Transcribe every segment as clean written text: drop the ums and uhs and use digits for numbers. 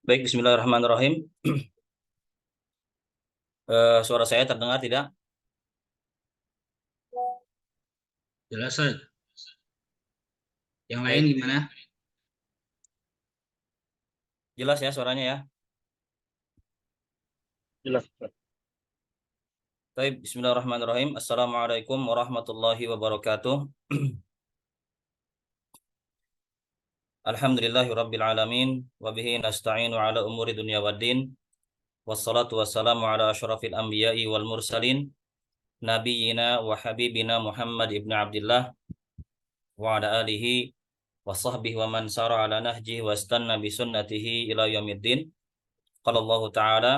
Baik, Bismillahirrahmanirrahim. Suara saya terdengar tidak? Jelas, Ustaz. Yang lain Baik, gimana? jelas ya suaranya ya. Jelas. Baik, Bismillahirrahmanirrahim. Assalamualaikum warahmatullahi wabarakatuh. Alhamdulillahirabbil alamin wa bihi nasta'inu ala umuri dunya waddin. Wassalatu wassalamu ala asyrafil anbiya'i wal mursalin nabiyyina wa habibina Muhammad ibn Abdullah wa ala alihi wa sahbihi wa man sara ala nahjihi wa istanna bi sunnatihi ila yaumiddin. Qala Allah Ta'ala: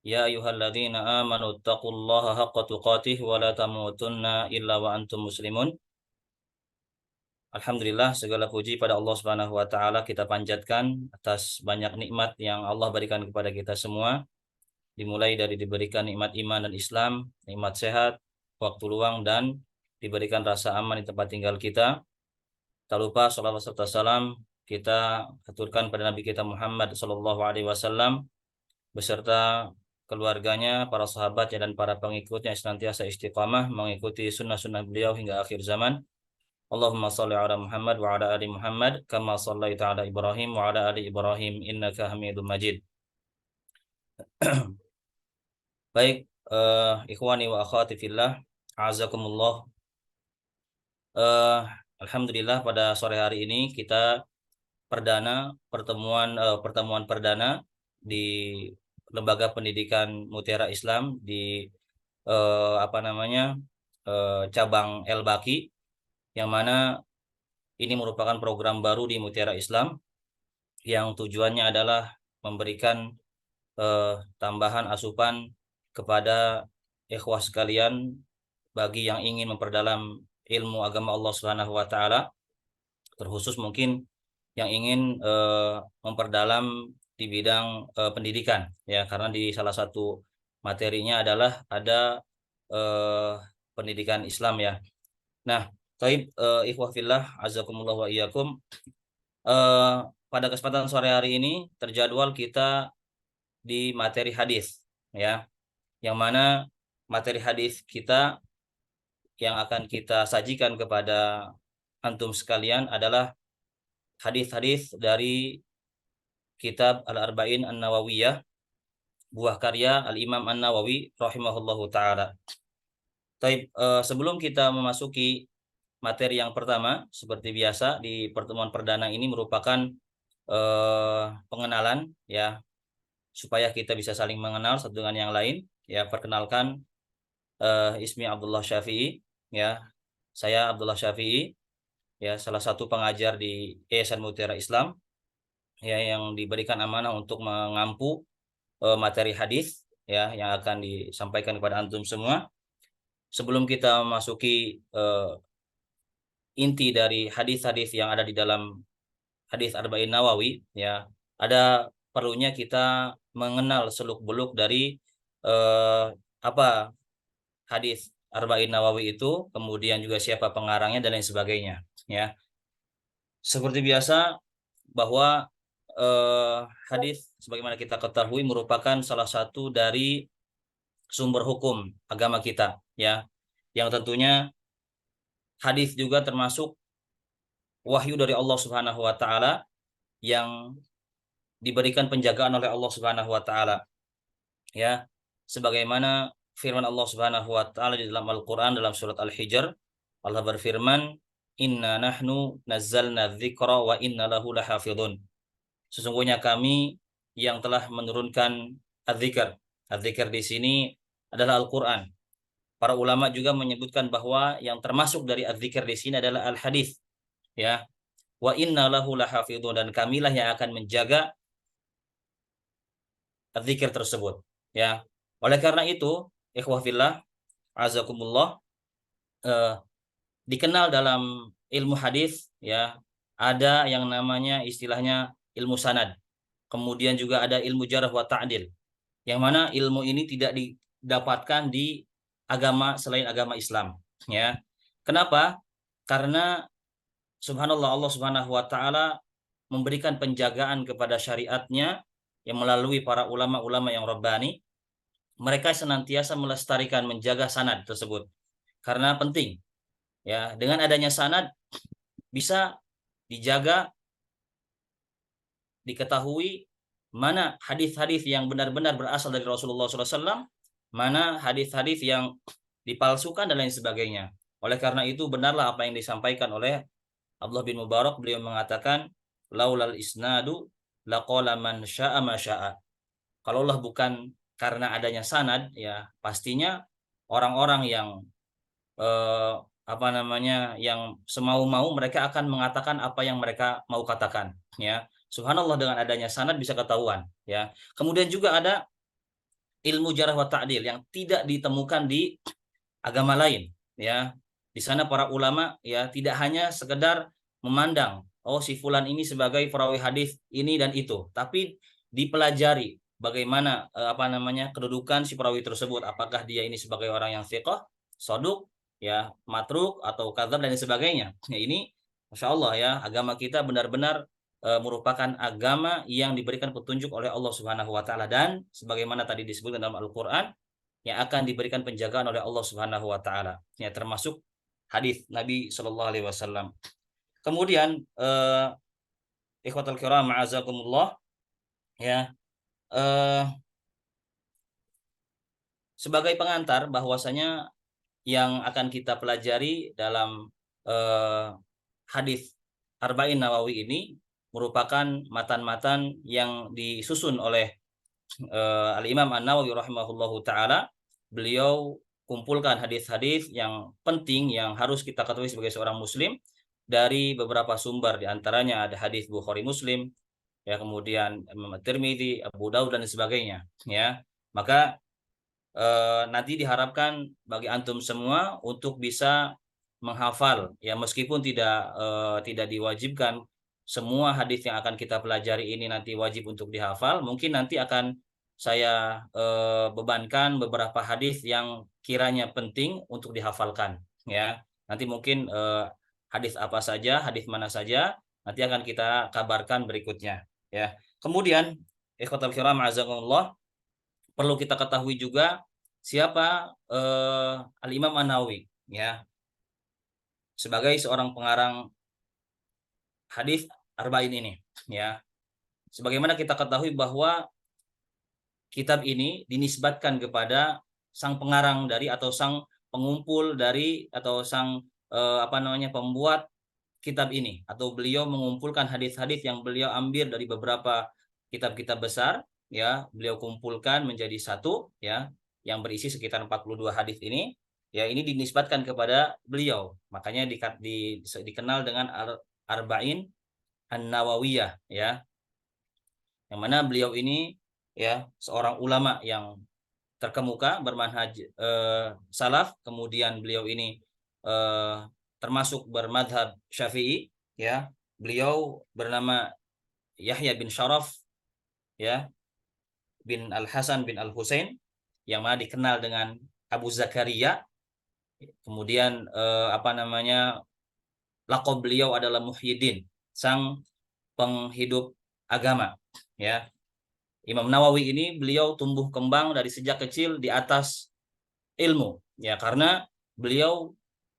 Ya ayyuhalladzina amanu taqullaha haqqa tuqatih wa la tamutunna illa wa antum muslimun. Alhamdulillah, segala puji pada Allah Subhanahu wa taala kita panjatkan atas banyak nikmat yang Allah berikan kepada kita semua, dimulai dari diberikan nikmat iman dan Islam, nikmat sehat, waktu luang, dan diberikan rasa aman di tempat tinggal kita. Tak lupa salawat serta salam kita aturkan pada Nabi kita Muhammad sallallahu alaihi wasallam beserta keluarganya, para sahabatnya, dan para pengikutnya yang senantiasa istiqamah mengikuti sunnah-sunnah beliau hingga akhir zaman. Allahumma salli ala Muhammad wa ala ali Muhammad kama sallaita ala Ibrahim wa ala ali Ibrahim innaka Hamidum Majid. Baik, ikhwani wa akhwati fillah, azakumullah. Eh, Alhamdulillah pada sore hari ini kita pertemuan perdana di Lembaga Pendidikan Mutiara Islam di apa namanya cabang El Baki, yang mana ini merupakan program baru di Mutiara Islam yang tujuannya adalah memberikan tambahan asupan kepada ikhwah sekalian bagi yang ingin memperdalam ilmu agama Allah Subhanahu wa taala, terkhusus mungkin yang ingin memperdalam di bidang pendidikan ya, karena di salah satu materinya adalah ada eh, pendidikan Islam ya. Nah, taib ikhwah fillah azakumullah wa iyyakum. Eh, Pada kesempatan sore hari ini terjadwal kita di materi hadis ya, yang mana materi hadis kita yang akan kita sajikan kepada antum sekalian adalah hadis-hadis dari kitab Al-Arba'in An-Nawawiyah, buah karya Al-Imam An-Nawawi rahimahullahu taala. Taib, sebelum kita memasuki materi yang pertama, seperti biasa di pertemuan perdana ini merupakan pengenalan ya, supaya kita bisa saling mengenal satu dengan yang lain. Ya, perkenalkan, Ismi Abdullah Syafi'i ya. Saya Abdullah Syafi'i ya, salah satu pengajar di Yayasan Mutiara Islam ya, yang diberikan amanah untuk mengampu materi hadis ya yang akan disampaikan kepada antum semua. Sebelum kita memasuki inti dari hadis-hadis yang ada di dalam hadis Arba'in Nawawi ya, ada perlunya kita mengenal seluk-beluk dari eh, apa hadis Arba'in Nawawi itu, kemudian juga siapa pengarangnya dan lain sebagainya ya. Seperti biasa bahwa eh, hadis sebagaimana kita ketahui merupakan salah satu dari sumber hukum agama kita ya, yang tentunya hadis juga termasuk wahyu dari Allah Subhanahu wa taala yang diberikan penjagaan oleh Allah Subhanahu wa taala ya, sebagaimana firman Allah Subhanahu wa taala di dalam Al-Qur'an dalam surat Al-Hijr. Allah berfirman, "Inna nahnu nazzalna dzikra wa inna lahu lahafidhun." Sesungguhnya kami yang telah menurunkan adzikr. Adzikr di sini adalah Al-Qur'an. Para ulama juga menyebutkan bahwa yang termasuk dari adzikr di sini adalah al-hadis ya. Wa inna lahu lahafidhun, dan kamilah yang akan menjaga adzikir tersebut ya. Oleh karena itu, ikhwah fillah azakumullah, eh, dikenal dalam ilmu hadis ya, ada yang namanya istilahnya ilmu sanad. Kemudian juga ada ilmu jarh wa ta'dil, yang mana ilmu ini tidak didapatkan di agama selain agama Islam ya. Kenapa? Karena subhanallah, Allah Subhanahu wa taala memberikan penjagaan kepada syariatnya yang melalui para ulama-ulama yang rabbani, mereka senantiasa melestarikan, menjaga sanad tersebut karena penting. Ya, dengan adanya sanad bisa dijaga, diketahui mana hadis-hadis yang benar-benar berasal dari Rasulullah SAW, mana hadis-hadis yang dipalsukan dan lain sebagainya. Oleh karena itu benarlah apa yang disampaikan oleh Abdullah bin Mubarak, beliau mengatakan laulal isnadu laqala man syaa ma syaa. Kalaulah bukan karena adanya sanad, ya pastinya orang-orang yang eh, apa namanya yang semau-mau mereka akan mengatakan apa yang mereka mau katakan, ya. Subhanallah, dengan adanya sanad bisa ketahuan, ya. Kemudian juga ada ilmu jarah wa ta'dil yang tidak ditemukan di agama lain, ya. Di sana para ulama ya tidak hanya sekedar memandang oh si fulan ini sebagai perawi hadis ini dan itu, tapi dipelajari bagaimana apa namanya kedudukan si perawi tersebut, apakah dia ini sebagai orang yang thiqah, soduk, ya, matruk atau kadzab dan sebagainya. Ya, ini Masya Allah ya, agama kita benar-benar merupakan agama yang diberikan petunjuk oleh Allah Subhanahu wa taala, dan sebagaimana tadi disebutkan dalam Al-Qur'an yang akan diberikan penjagaan oleh Allah Subhanahu wa taala. Ya, termasuk hadis Nabi Shallallahu alaihi wasallam. Kemudian ikhwatul kiram ma'azakumullah, ya, eh, sebagai pengantar bahwasanya yang akan kita pelajari dalam eh, hadis Arba'in Nawawi ini merupakan matan-matan yang disusun oleh Al-Imam An-Nawawi rahimahullahu taala. Beliau kumpulkan hadis-hadis yang penting yang harus kita ketahui sebagai seorang muslim dari beberapa sumber, di antaranya ada hadis Bukhari Muslim, ya, kemudian Imam Tirmidzi, Abu Daud dan sebagainya, ya. Maka nanti diharapkan bagi antum semua untuk bisa menghafal, ya, meskipun tidak diwajibkan semua hadis yang akan kita pelajari ini nanti wajib untuk dihafal. Mungkin nanti akan saya bebankan beberapa hadis yang kiranya penting untuk dihafalkan, ya. Nanti mungkin hadis apa saja, hadis mana saja nanti akan kita kabarkan berikutnya, ya. Kemudian ikhwatal kiram azakumullah, perlu kita ketahui juga siapa Al-Imam An-Nawawi, ya, sebagai seorang pengarang hadis Arba'in ini, ya. Sebagaimana kita ketahui bahwa kitab ini dinisbatkan kepada sang pengarang dari atau sang pengumpul dari atau sang apa namanya pembuat kitab ini, atau beliau mengumpulkan hadis-hadis yang beliau ambil dari beberapa kitab-kitab besar, ya, beliau kumpulkan menjadi satu, ya, yang berisi sekitar 42 hadis ini, ya, ini dinisbatkan kepada beliau, makanya dikenal dengan Arba'in An-Nawawiyah, ya, yang mana beliau ini, ya, seorang ulama yang terkemuka bermanhaj salaf, kemudian beliau ini eh, termasuk bermadhab Syafi'i, ya. Beliau bernama Yahya bin Syaraf, ya, bin Al Hasan bin Al Husain, yang mana dikenal dengan Abu Zakaria. Kemudian apa namanya laqab beliau adalah Muhyiddin, sang penghidup agama, ya. Imam Nawawi ini beliau tumbuh kembang dari sejak kecil di atas ilmu, ya, karena beliau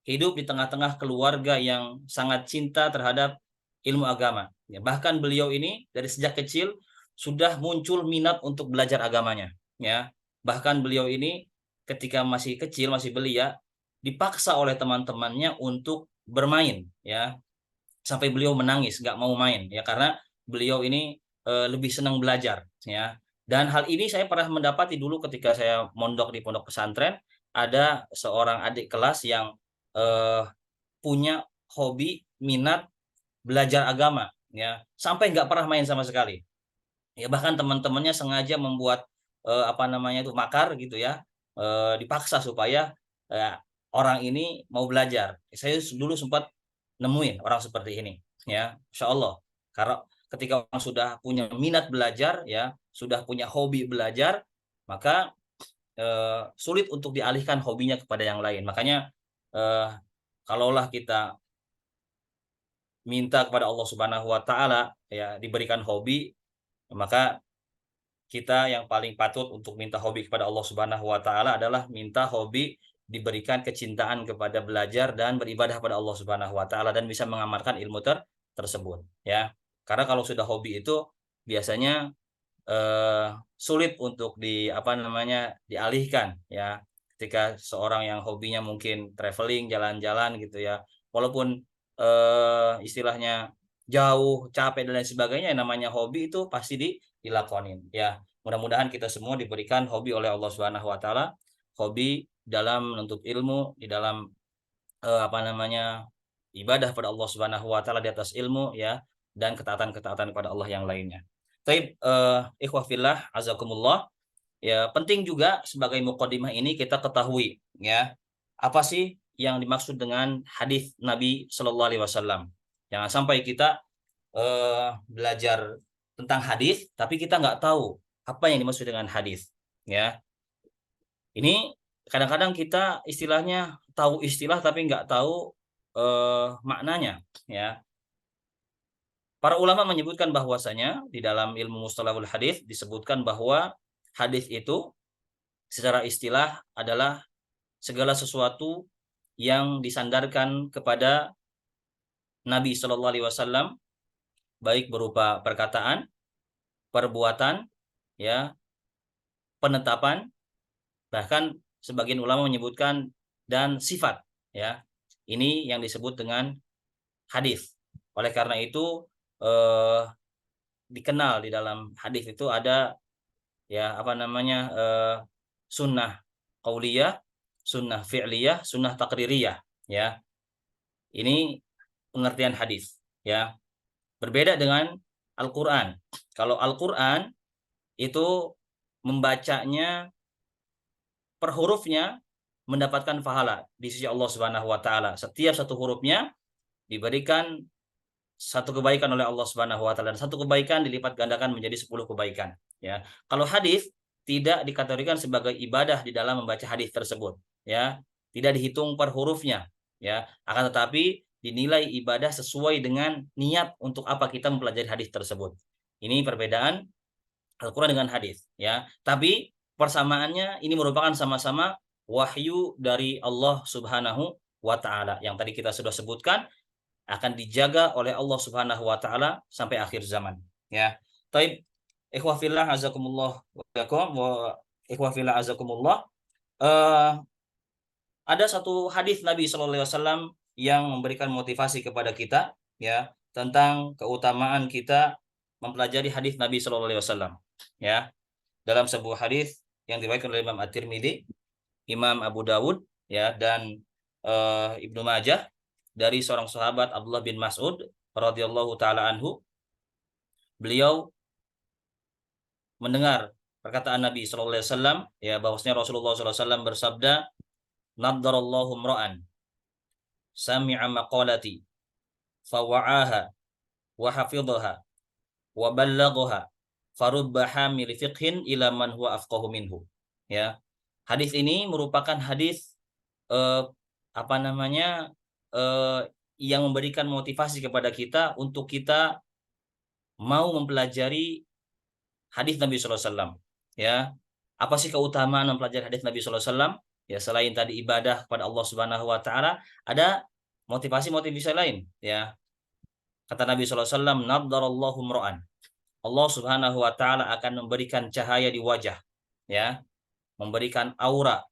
hidup di tengah-tengah keluarga yang sangat cinta terhadap ilmu agama, ya. Bahkan beliau ini dari sejak kecil sudah muncul minat untuk belajar agamanya, ya. Bahkan beliau ini ketika masih kecil, masih belia, dipaksa oleh teman-temannya untuk bermain, ya, sampai beliau menangis nggak mau main, ya, karena beliau ini lebih senang belajar, ya. Dan hal ini saya pernah mendapati dulu ketika saya mondok di pondok pesantren, ada seorang adik kelas yang eh, punya hobi minat belajar agama, ya, sampai nggak pernah main sama sekali, ya. Bahkan teman-temannya sengaja membuat apa namanya itu makar gitu, ya, dipaksa supaya eh, orang ini mau belajar. Saya dulu sempat nemuin orang seperti ini, ya, Insya Allah. Karena ketika orang sudah punya minat belajar, ya, sudah punya hobi belajar, maka sulit untuk dialihkan hobinya kepada yang lain. Makanya eh, kalaulah kita minta kepada Allah Subhanahu wa taala, ya, diberikan hobi, maka kita yang paling patut untuk minta hobi kepada Allah Subhanahu wa taala adalah minta hobi diberikan kecintaan kepada belajar dan beribadah pada Allah Subhanahu wa taala dan bisa mengamalkan ilmu tersebut ya. Karena kalau sudah hobi itu biasanya sulit untuk dialihkan ya. Ketika seorang yang hobinya mungkin traveling, jalan-jalan gitu ya, walaupun istilahnya jauh, capek dan lain sebagainya, yang namanya hobi itu pasti dilakonin ya. Mudah-mudahan kita semua diberikan hobi oleh Allah Subhanahu wa taala, hobi dalam menuntut ilmu, di dalam ibadah pada Allah Subhanahu wa taala di atas ilmu ya, dan ketaatan-ketaatan kepada Allah yang lainnya. Baik, ikhwah fillah azakumullah. Ya, penting juga sebagai mukadimah ini kita ketahui ya, apa sih yang dimaksud dengan hadis Nabi Shallallahu alaihi wasallam. Jangan sampai kita belajar tentang hadis tapi kita nggak tahu apa yang dimaksud dengan hadis ya. Ini kadang-kadang kita istilahnya tahu istilah tapi nggak tahu maknanya ya. Para ulama menyebutkan bahwasanya di dalam ilmu mustalahul hadis disebutkan bahwa hadis itu secara istilah adalah segala sesuatu yang disandarkan kepada Nabi Shallallahu alaihi wasallam baik berupa perkataan, perbuatan, ya, penetapan, bahkan sebagian ulama menyebutkan dan sifat, ya. Ini yang disebut dengan hadis. Oleh karena itu dikenal di dalam hadis itu ada ya sunnah qauliyah, sunnah fi'liyah, sunnah taqririyah, ya. Ini pengertian hadis, ya. Berbeda dengan Al-Qur'an. Kalau Al-Qur'an itu membacanya per hurufnya mendapatkan pahala di sisi Allah Subhanahu wa taala. Setiap satu hurufnya diberikan satu kebaikan oleh Allah Subhanahu wa taala, dan satu kebaikan dilipat gandakan menjadi 10 kebaikan, ya. Kalau hadis tidak dikategorikan sebagai ibadah di dalam membaca hadis tersebut, ya. Tidak dihitung per hurufnya, ya. Akan tetapi dinilai ibadah sesuai dengan niat untuk apa kita mempelajari hadis tersebut. Ini perbedaan Al-Qur'an dengan hadis, ya. Tapi persamaannya ini merupakan sama-sama wahyu dari Allah Subhanahu wa taala yang tadi kita sudah sebutkan akan dijaga oleh Allah Subhanahu wa taala sampai akhir zaman, ya. Taib, ikhwah fillah azakumullah wa ikhwah fillah azakumullah. Ada satu hadis Nabi sallallahu alaihi wasallam yang memberikan motivasi kepada kita, ya, tentang keutamaan kita mempelajari hadis Nabi sallallahu alaihi wasallam, ya. Dalam sebuah hadis yang diriwayatkan oleh Imam At-Tirmidzi, Imam Abu Dawud, ya, dan Ibnu Majah dari seorang sahabat Abdullah bin Mas'ud radhiyallahu taala anhu. Beliau mendengar perkataan Nabi sallallahu alaihi wasallam, ya, bahwasanya Rasulullah sallallahu alaihi wasallam bersabda, "Naddarallahu imra'an sami'a maqalati fawa'aha wa hafidhaha wa ballaghaha farubba hamil fiqhin ila man huwa afqahu minhu." Ya. Hadis ini merupakan hadis eh, apa namanya yang memberikan motivasi kepada kita untuk kita mau mempelajari hadis Nabi sallallahu alaihi wasallam, ya. Apa sih keutamaan mempelajari hadis Nabi sallallahu alaihi wasallam? Ya, selain tadi ibadah kepada Allah Subhanahu wa taala, ada motivasi-motivasi lain, ya. Kata Nabi sallallahu alaihi wasallam, "Naddarallahu imra'an." Allah Subhanahu wa taala akan memberikan cahaya di wajah, ya. Memberikan aura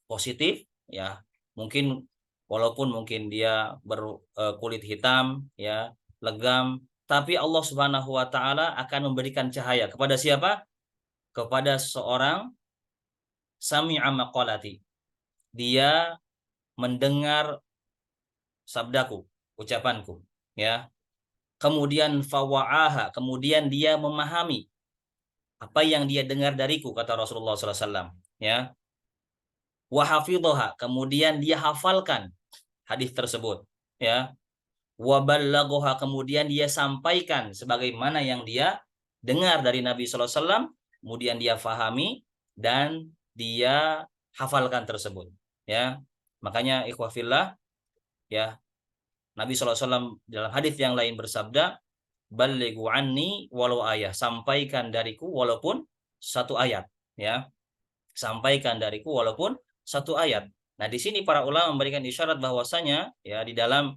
positif, ya. Mungkin walaupun mungkin dia berkulit hitam, ya, legam, tapi Allah Subhanahu wa taala akan memberikan cahaya kepada siapa? Kepada seorang sami'a maqalati. Dia mendengar sabdaku, ucapanku, ya. Kemudian fawa'aha, kemudian dia memahami apa yang dia dengar dariku, kata Rasulullah sallallahu alaihi wasallam, ya. Wa hafidhaha, kemudian dia hafalkan hadis tersebut, ya. Wa ballaghaha, kemudian dia sampaikan sebagaimana yang dia dengar dari Nabi sallallahu alaihi wasallam, kemudian dia fahami dan dia hafalkan tersebut, ya. Makanya ikhwah fillah, ya, Nabi sallallahu alaihi wasallam dalam hadis yang lain bersabda, "Ballighu anni walau ayah." Sampaikan dariku walaupun satu ayat, ya. Sampaikan dariku walaupun satu ayat. Nah, di sini para ulama memberikan isyarat bahwasanya ya di dalam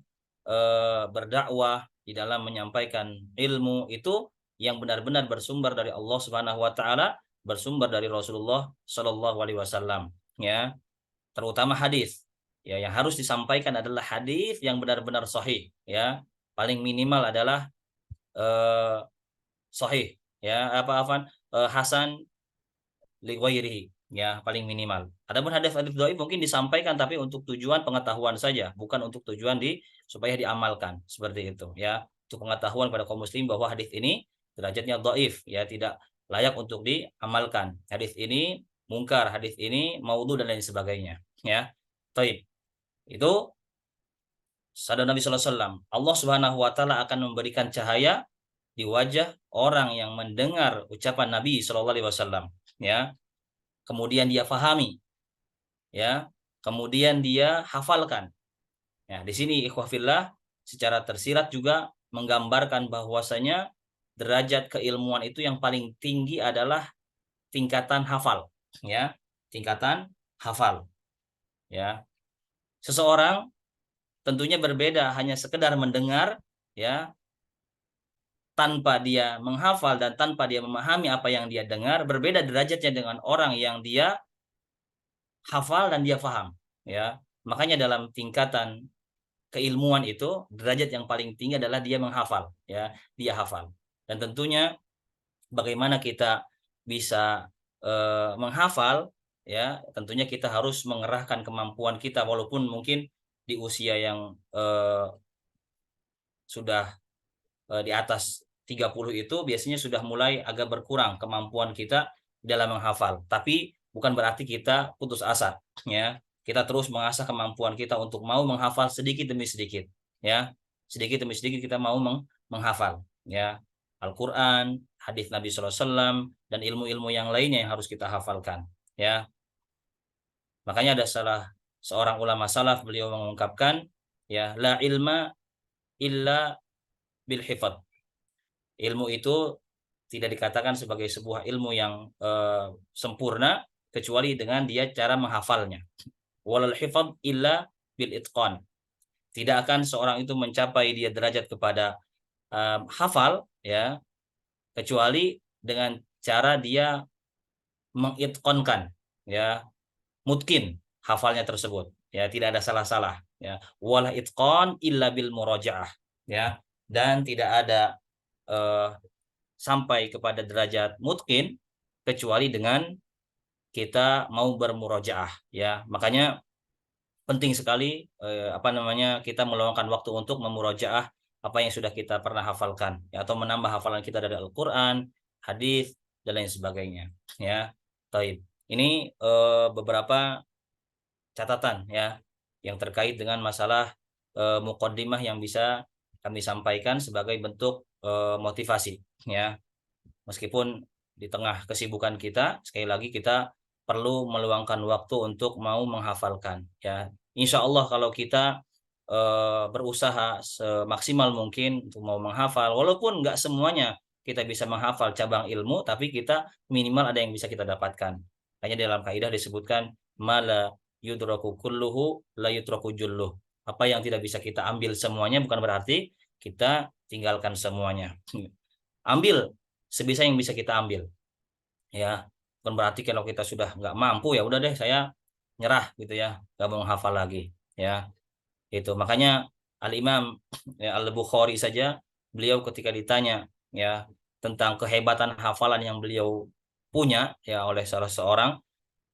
berdakwah, di dalam menyampaikan ilmu itu yang benar-benar bersumber dari Allah Subhanahu wa taala, bersumber dari Rasulullah Shallallahu alaihi wasallam, ya. Terutama hadis. Ya, yang harus disampaikan adalah hadis yang benar-benar sahih, ya. Paling minimal adalah eh, sahih, ya, hasan li ghairihi, ya, paling minimal. Adapun hadis-hadis dhaif mungkin disampaikan tapi untuk tujuan pengetahuan saja, bukan untuk tujuan supaya diamalkan, seperti itu, ya. Untuk pengetahuan pada kaum muslim bahwa hadis ini derajatnya dhaif, ya, tidak layak untuk diamalkan. Hadis ini mungkar, hadis ini maudhu dan lain sebagainya, ya. Taib. Itu sabda Nabi sallallahu alaihi wasallam. Allah Subhanahu wa taala akan memberikan cahaya di wajah orang yang mendengar ucapan Nabi sallallahu alaihi wasallam, ya. Kemudian dia fahami, ya, kemudian dia hafalkan. Ya, di sini ikhwafillah secara tersirat juga menggambarkan bahwasanya derajat keilmuan itu yang paling tinggi adalah tingkatan hafal, ya, tingkatan hafal, ya. Seseorang tentunya berbeda hanya sekedar mendengar, ya, tanpa dia menghafal dan tanpa dia memahami apa yang dia dengar, berbeda derajatnya dengan orang yang dia hafal dan dia paham, ya. Makanya dalam tingkatan keilmuan itu derajat yang paling tinggi adalah dia menghafal, ya, dia hafal. Dan tentunya bagaimana kita bisa menghafal, ya, tentunya kita harus mengerahkan kemampuan kita walaupun mungkin di usia yang sudah di atas 30 itu biasanya sudah mulai agak berkurang kemampuan kita dalam menghafal. Tapi bukan berarti kita putus asa, ya. Kita terus mengasah kemampuan kita untuk mau menghafal sedikit demi sedikit, ya. Sedikit demi sedikit kita mau menghafal, ya. Al-Qur'an, hadis Nabi sallallahu alaihi wasallam dan ilmu-ilmu yang lainnya yang harus kita hafalkan, ya. Makanya ada seorang ulama salaf, beliau mengungkapkan, ya, la ilma illa bil hifad. Ilmu itu tidak dikatakan sebagai sebuah ilmu yang sempurna kecuali dengan dia cara menghafalnya. Walal hifad illa bil itqan. Tidak akan seorang itu mencapai dia derajat kepada hafal, ya, kecuali dengan cara dia mengitqankan, ya, mutkin hafalnya tersebut, ya, tidak ada salah-salah, ya. Wala itqan illa bil murajaah, ya, dan tidak ada eh, sampai kepada derajat mutkin kecuali dengan kita mau bermurojaah, ya. Makanya penting sekali kita meluangkan waktu untuk memurojaah apa yang sudah kita pernah hafalkan, ya, atau menambah hafalan kita dari Al-Qur'an, hadis dan lain sebagainya, ya. Taib. Ini beberapa catatan, ya, yang terkait dengan masalah muqaddimah yang bisa kami sampaikan sebagai bentuk motivasi, ya. Meskipun di tengah kesibukan kita, sekali lagi kita perlu meluangkan waktu untuk mau menghafalkan, ya. Insya Allah kalau kita berusaha semaksimal mungkin untuk mau menghafal, walaupun nggak semuanya kita bisa menghafal cabang ilmu, tapi kita minimal ada yang bisa kita dapatkan. Hanya dalam kaidah disebutkan mala yudraku kulluhu la yudraku julluh. Apa yang tidak bisa kita ambil semuanya bukan berarti kita tinggalkan semuanya. Ambil sebisa yang bisa kita ambil, ya. Bukan berarti kalau kita sudah nggak mampu ya udah deh saya nyerah gitu, ya, nggak mau menghafal lagi, ya. Itu makanya Al Imam, ya, Al Bukhari saja beliau ketika ditanya, ya, tentang kehebatan hafalan yang beliau punya, ya, oleh salah seorang,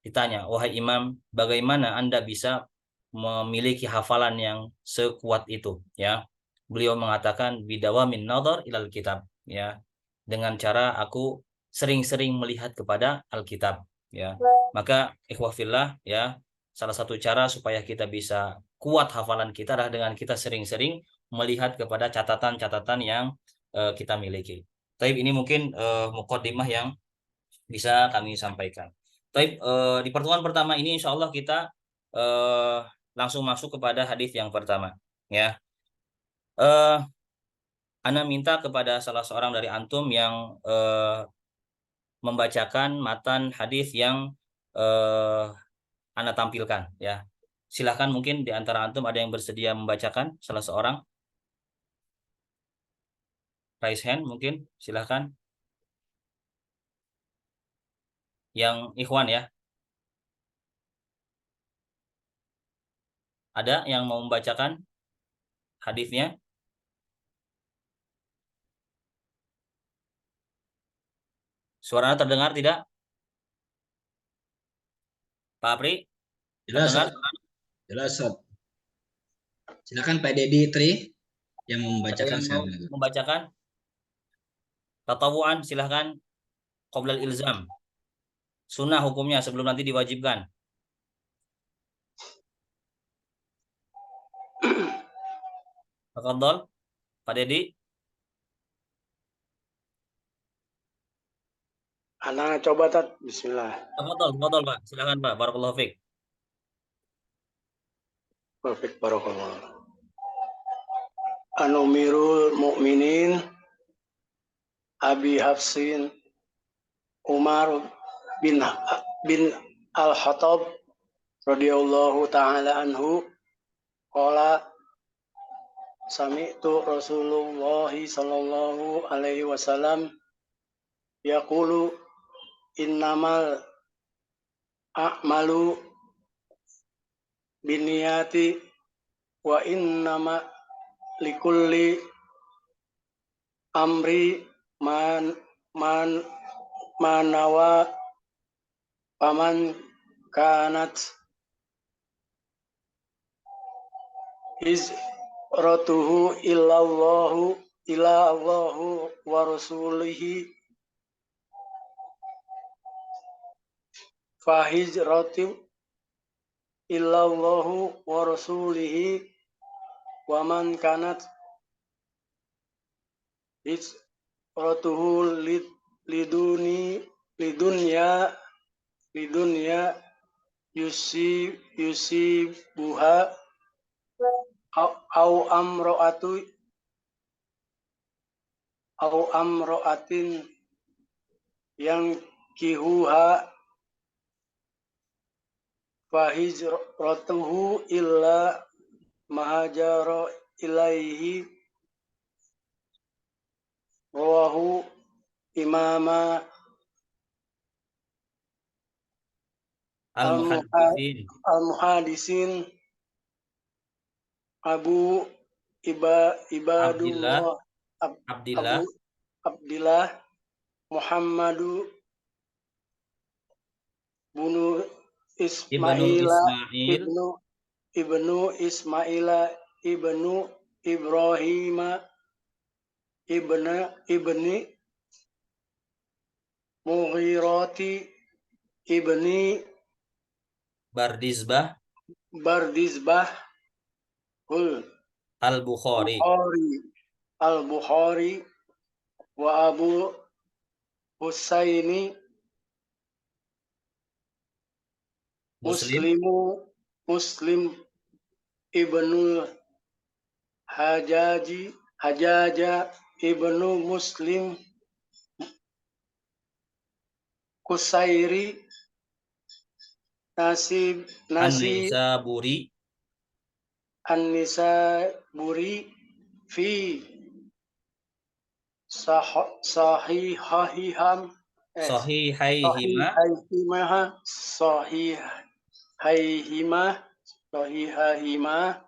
ditanya, wahai Imam, bagaimana Anda bisa memiliki hafalan yang sekuat itu, ya. Beliau mengatakan bidawamin nadhar ilal kitab, ya, dengan cara aku sering-sering melihat kepada Alkitab, ya. Maka ikhwah fillah, ya, salah satu cara supaya kita bisa kuat hafalan kita adalah dengan kita sering-sering melihat kepada catatan-catatan yang kita miliki. Tapi ini mungkin muqaddimah yang bisa kami sampaikan. Tapi di pertemuan pertama ini insya Allah kita eh, langsung masuk kepada hadis yang pertama, ya. Eh, Ana minta kepada salah seorang dari antum yang membacakan matan hadis yang Anda tampilkan ya. Silahkan mungkin di antara antum ada yang bersedia membacakan salah seorang. Raise hand mungkin silahkan. Yang Ikhwan ya. Ada yang mau membacakan hadisnya? Suaranya terdengar tidak? Pak Apri, Jelas, terdengar? Ustaz. Jelas, Ustaz. Silakan Pak Dedi Tri yang Ada membacakan yang mau saya. membacakan? Tatawuan silahkan. Qoblal ilzam. Sunnah hukumnya sebelum nanti diwajibkan. Tafadhol, Pak Dedi. Anak coba tat. Bismillah. Tafadhol Pak. Silahkan Pak. Barakallahu fiik. Perfect barakallah. Anumirul Mukminin Abi Hafsin Umar bin bin Al-Khattab radhiyallahu taala anhu qala sami'tu Rasulullah sallallahu alaihi wasallam yaqulu innamal a'malu binniyati wa innama likulli amri man man manawa paman kanat hijratuhu ila Allahu wa rasulihi fa hijratu ila Allahu wa rasulihi wa man kanat hijratuhu lidunya yusibuha au amroatu au amroatin yang kihuha fahijratuhu illa mahajara ilaihi rawahu imama Al-muhaddisin. al-muhadisin Abu Abdillah. Ibadullah Abdillah. Abu Abdillah Muhammadu bunu Ibnul Ismaila Ismail. ibnu Ismaila ibnu Ibrahima ibni Mughirati ibni Bardizbah Bardizbah Al-Bukhari. Al-Bukhari wa Abu Husaini Muslim. Muslim ibnu Hajaja ibnu Muslim Kusairi An-Naisaburi. An-Nisaburi fi sahihahiham Sahihaihima. sahihahima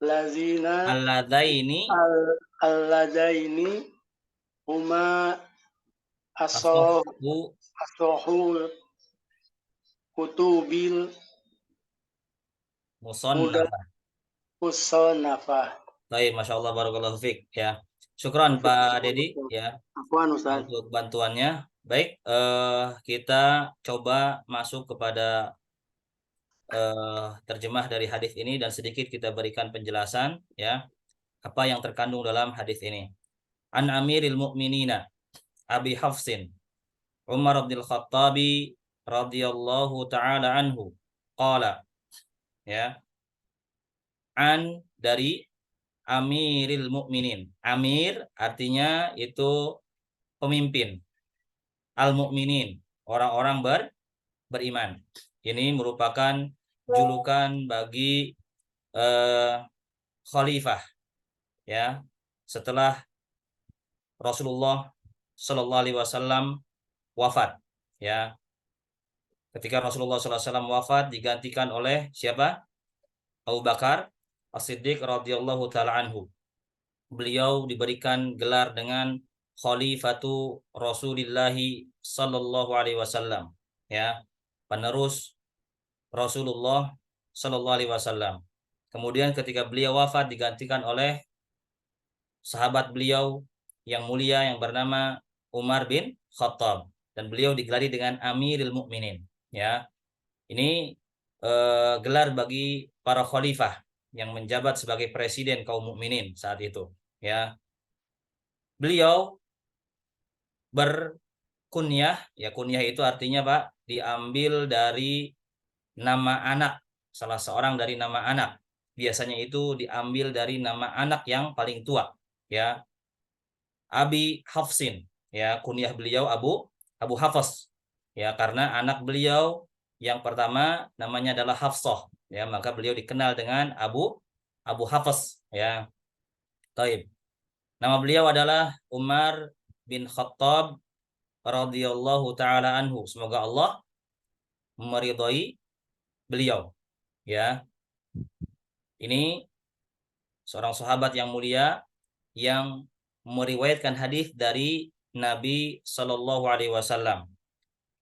lazina Alladaini. alladaini huma Asohu. asohul kutubil Musannafah. musannafah. Baik, Masya Allah, barakallahu fiik ya. Syukran Pak Dedi ya Afwan Ustaz. untuk bantuannya. Baik, kita coba masuk kepada terjemah dari hadis ini dan sedikit kita berikan penjelasan ya apa yang terkandung dalam hadis ini. An Amiril Mukminina Abi Hafsin Umar bin Khattabi radhiyallahu taala anhu qala ya an dari Amiril Mukminin. Amir artinya itu pemimpin al-mu'minin, orang-orang beriman. Ini merupakan julukan bagi khalifah, ya, setelah Rasulullah Shallallahu Alaihi Wasallam wafat, ya. Ketika Rasulullah SAW wafat digantikan oleh siapa? Abu Bakar As-Siddiq radhiyallahu taala anhu. Beliau diberikan gelar dengan Khalifatu Rasulillahi Sallallahu Alaihi Wasallam, ya, penerus Rasulullah Sallallahu Alaihi Wasallam. Kemudian ketika beliau wafat digantikan oleh sahabat beliau yang mulia yang bernama Umar bin Khattab, dan beliau digelari dengan Amirul Mukminin, ya. Ini gelar bagi para khalifah yang menjabat sebagai presiden kaum mukminin saat itu, ya. Beliau berkunyah, ya, kunyah itu artinya Pak diambil dari nama anak, salah seorang dari nama anak. Biasanya itu diambil dari nama anak yang paling tua, ya. Abi Hafsin, ya, kunyah beliau Abu Hafs, ya, karena anak beliau yang pertama namanya adalah Hafsah, ya, maka beliau dikenal dengan Abu Hafs, ya. Taib. Nama beliau adalah Umar bin Khattab radhiyallahu taala anhu. Semoga Allah meridhai beliau, ya. Ini seorang sahabat yang mulia yang meriwayatkan hadis dari Nabi Shallallahu Alaihi Wasallam.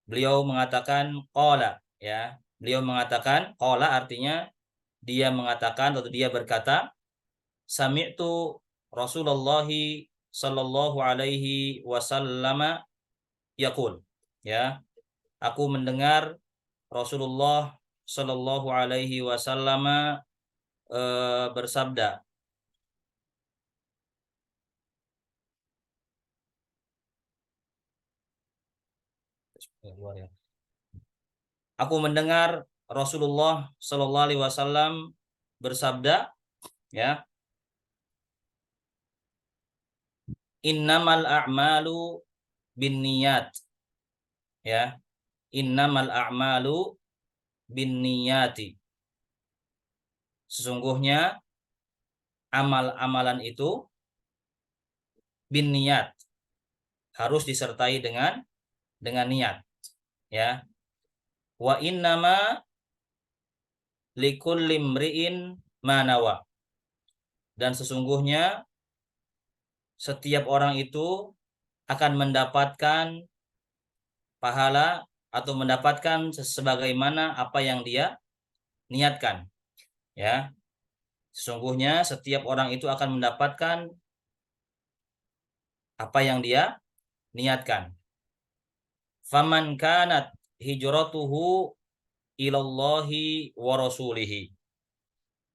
Beliau mengatakan qala, ya. Beliau mengatakan qala artinya dia mengatakan atau dia berkata, sami'tu Rasulullah Shallallahu Alaihi Wasallam yaqul, ya. Aku mendengar Rasulullah Shallallahu Alaihi Wasallam bersabda. Aku mendengar Rasulullah Shallallahu Alaihi Wasallam bersabda, ya, innamal a'malu binniyat, ya, innamal a'malu binniyati. Sesungguhnya amal-amalan itu binniyat, harus disertai dengan niat, ya. Wa innama likulli imri'in ma nawa. Dan sesungguhnya setiap orang itu akan mendapatkan pahala atau mendapatkan sebagaimana apa yang dia niatkan, ya. Sesungguhnya setiap orang itu akan mendapatkan apa yang dia niatkan. Faman kanat hijratuhu ilallahi wa rasulihi.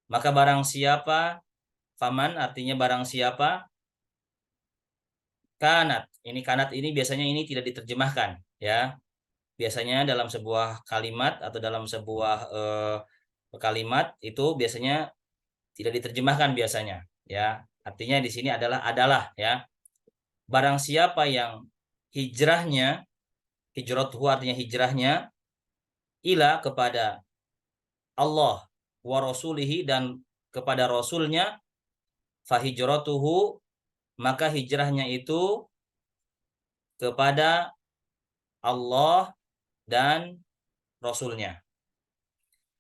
Maka barang siapa, faman artinya barang siapa, kanat ini biasanya ini tidak diterjemahkan, ya. Biasanya dalam sebuah kalimat atau dalam sebuah kalimat itu biasanya tidak diterjemahkan biasanya, ya. Artinya di sini adalah, ya. Barang siapa yang hijrahnya, hijratuhu artinya hijrahnya, ila kepada Allah wa rasulihi dan kepada rasulnya, fahijratuhu maka hijrahnya itu kepada Allah dan rasulnya.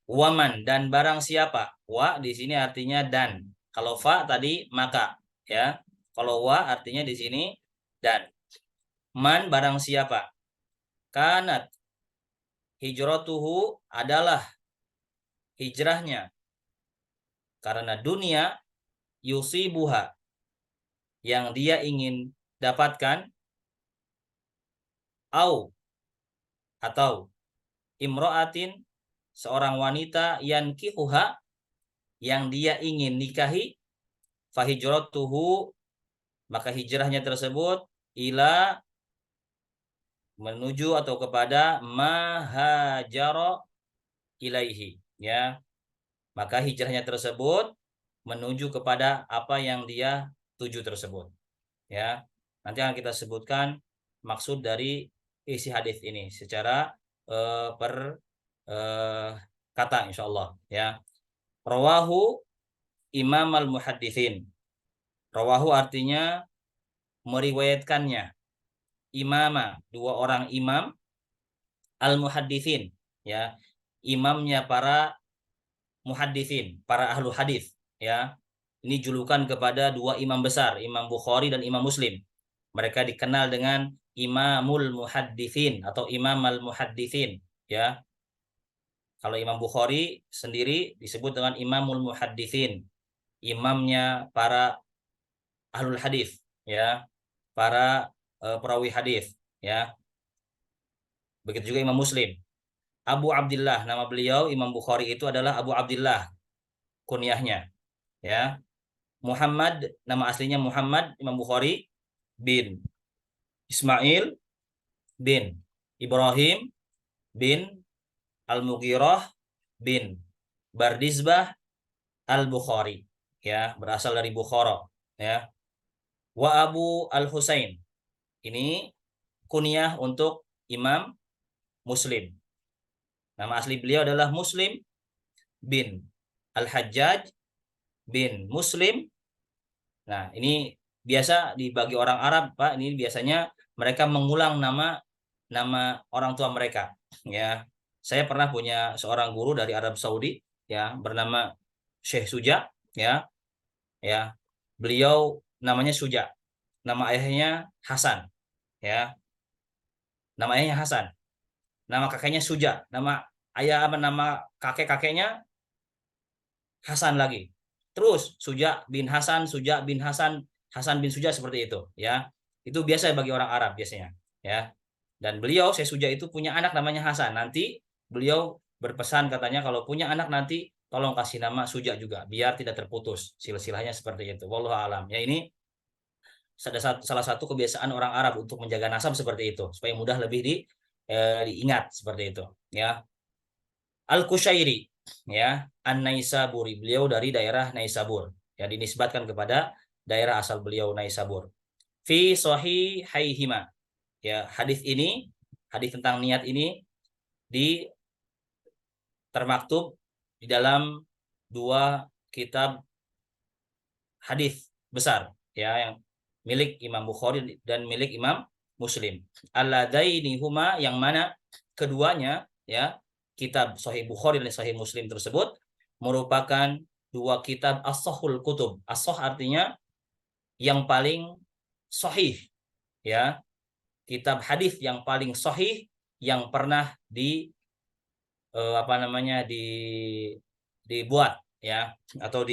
Waman dan barang siapa, wa di sini artinya dan. Kalau fa tadi maka, ya. Kalau wa artinya di sini dan. Man barang siapa, kanat hijratuhu adalah hijrahnya karena dunia, yusibuha yang dia ingin dapatkan, atau imro'atin seorang wanita yankihuha yang dia ingin nikahi, fahijratuhu maka hijrahnya tersebut ila menuju atau kepada mahajara ilaihi, ya. Maka hijrahnya tersebut menuju kepada apa yang dia tuju tersebut, ya. Nanti akan kita sebutkan maksud dari isi hadis ini secara per kata insyaallah ya. Rawahu Imam al-Muhadditsin. Rawahu artinya meriwayatkannya. Imama, dua orang imam, al-Muhadditsin ya. Imamnya para muhadditsin, para ahlu hadis ya. Ini julukan kepada dua imam besar, Imam Bukhari dan Imam Muslim. Mereka dikenal dengan Imamul Muhadditsin atau Imam al-Muhadditsin ya. Kalau Imam Bukhari sendiri disebut dengan Imamul Muhadditsin, imamnya para ahlul hadis ya, para perawi hadis ya. Begitu juga Imam Muslim. Abu Abdillah, nama beliau Imam Bukhari itu adalah Abu Abdillah kunyahnya ya. Muhammad, nama aslinya Muhammad Imam Bukhari bin Ismail bin Ibrahim bin Al-Mughirah bin Bardizbah Al-Bukhari ya, berasal dari Bukhara ya. Wa Abu Al-Husain, ini kunyah untuk Imam Muslim. Nama asli beliau adalah Muslim bin Al-Hajjaj bin Muslim. Nah, ini biasa dibagi orang Arab, Pak. Ini biasanya mereka mengulang nama orang tua mereka ya. Saya pernah punya seorang guru dari Arab Saudi ya, bernama Syekh Suja ya. Ya. Beliau namanya Suja. Nama ayahnya Hasan ya. Nama ayahnya Hasan. Nama kakeknya Suja. Nama kakek-kakeknya Hasan lagi. Terus Suja bin Hasan, Suja bin Hasan, Hasan bin Suja, seperti itu ya. Itu biasa bagi orang Arab biasanya ya. Dan beliau Syekh Suja itu punya anak namanya Hasan. Nanti beliau berpesan katanya kalau punya anak nanti tolong kasih nama Suja juga biar tidak terputus silsilahnya, seperti itu. Wallahu alam. Ya, ini salah satu kebiasaan orang Arab untuk menjaga nasab seperti itu supaya mudah lebih diingat seperti itu ya. Al-Kushairi ya, An-Naisaburi, beliau dari daerah Naisabur ya, dinisbatkan kepada daerah asal beliau Naisabur. Fi sahihaihima ya, hadis tentang niat ini termaktub di dalam dua kitab hadis besar ya, yang milik Imam Bukhari dan milik Imam Muslim. Alladaini huma, yang mana keduanya ya, kitab Sahih Bukhari dan Sahih Muslim tersebut merupakan dua kitab as-sahhul kutub. As-sahh artinya yang paling sahih ya, kitab hadis yang paling sahih yang pernah dibuat ya, atau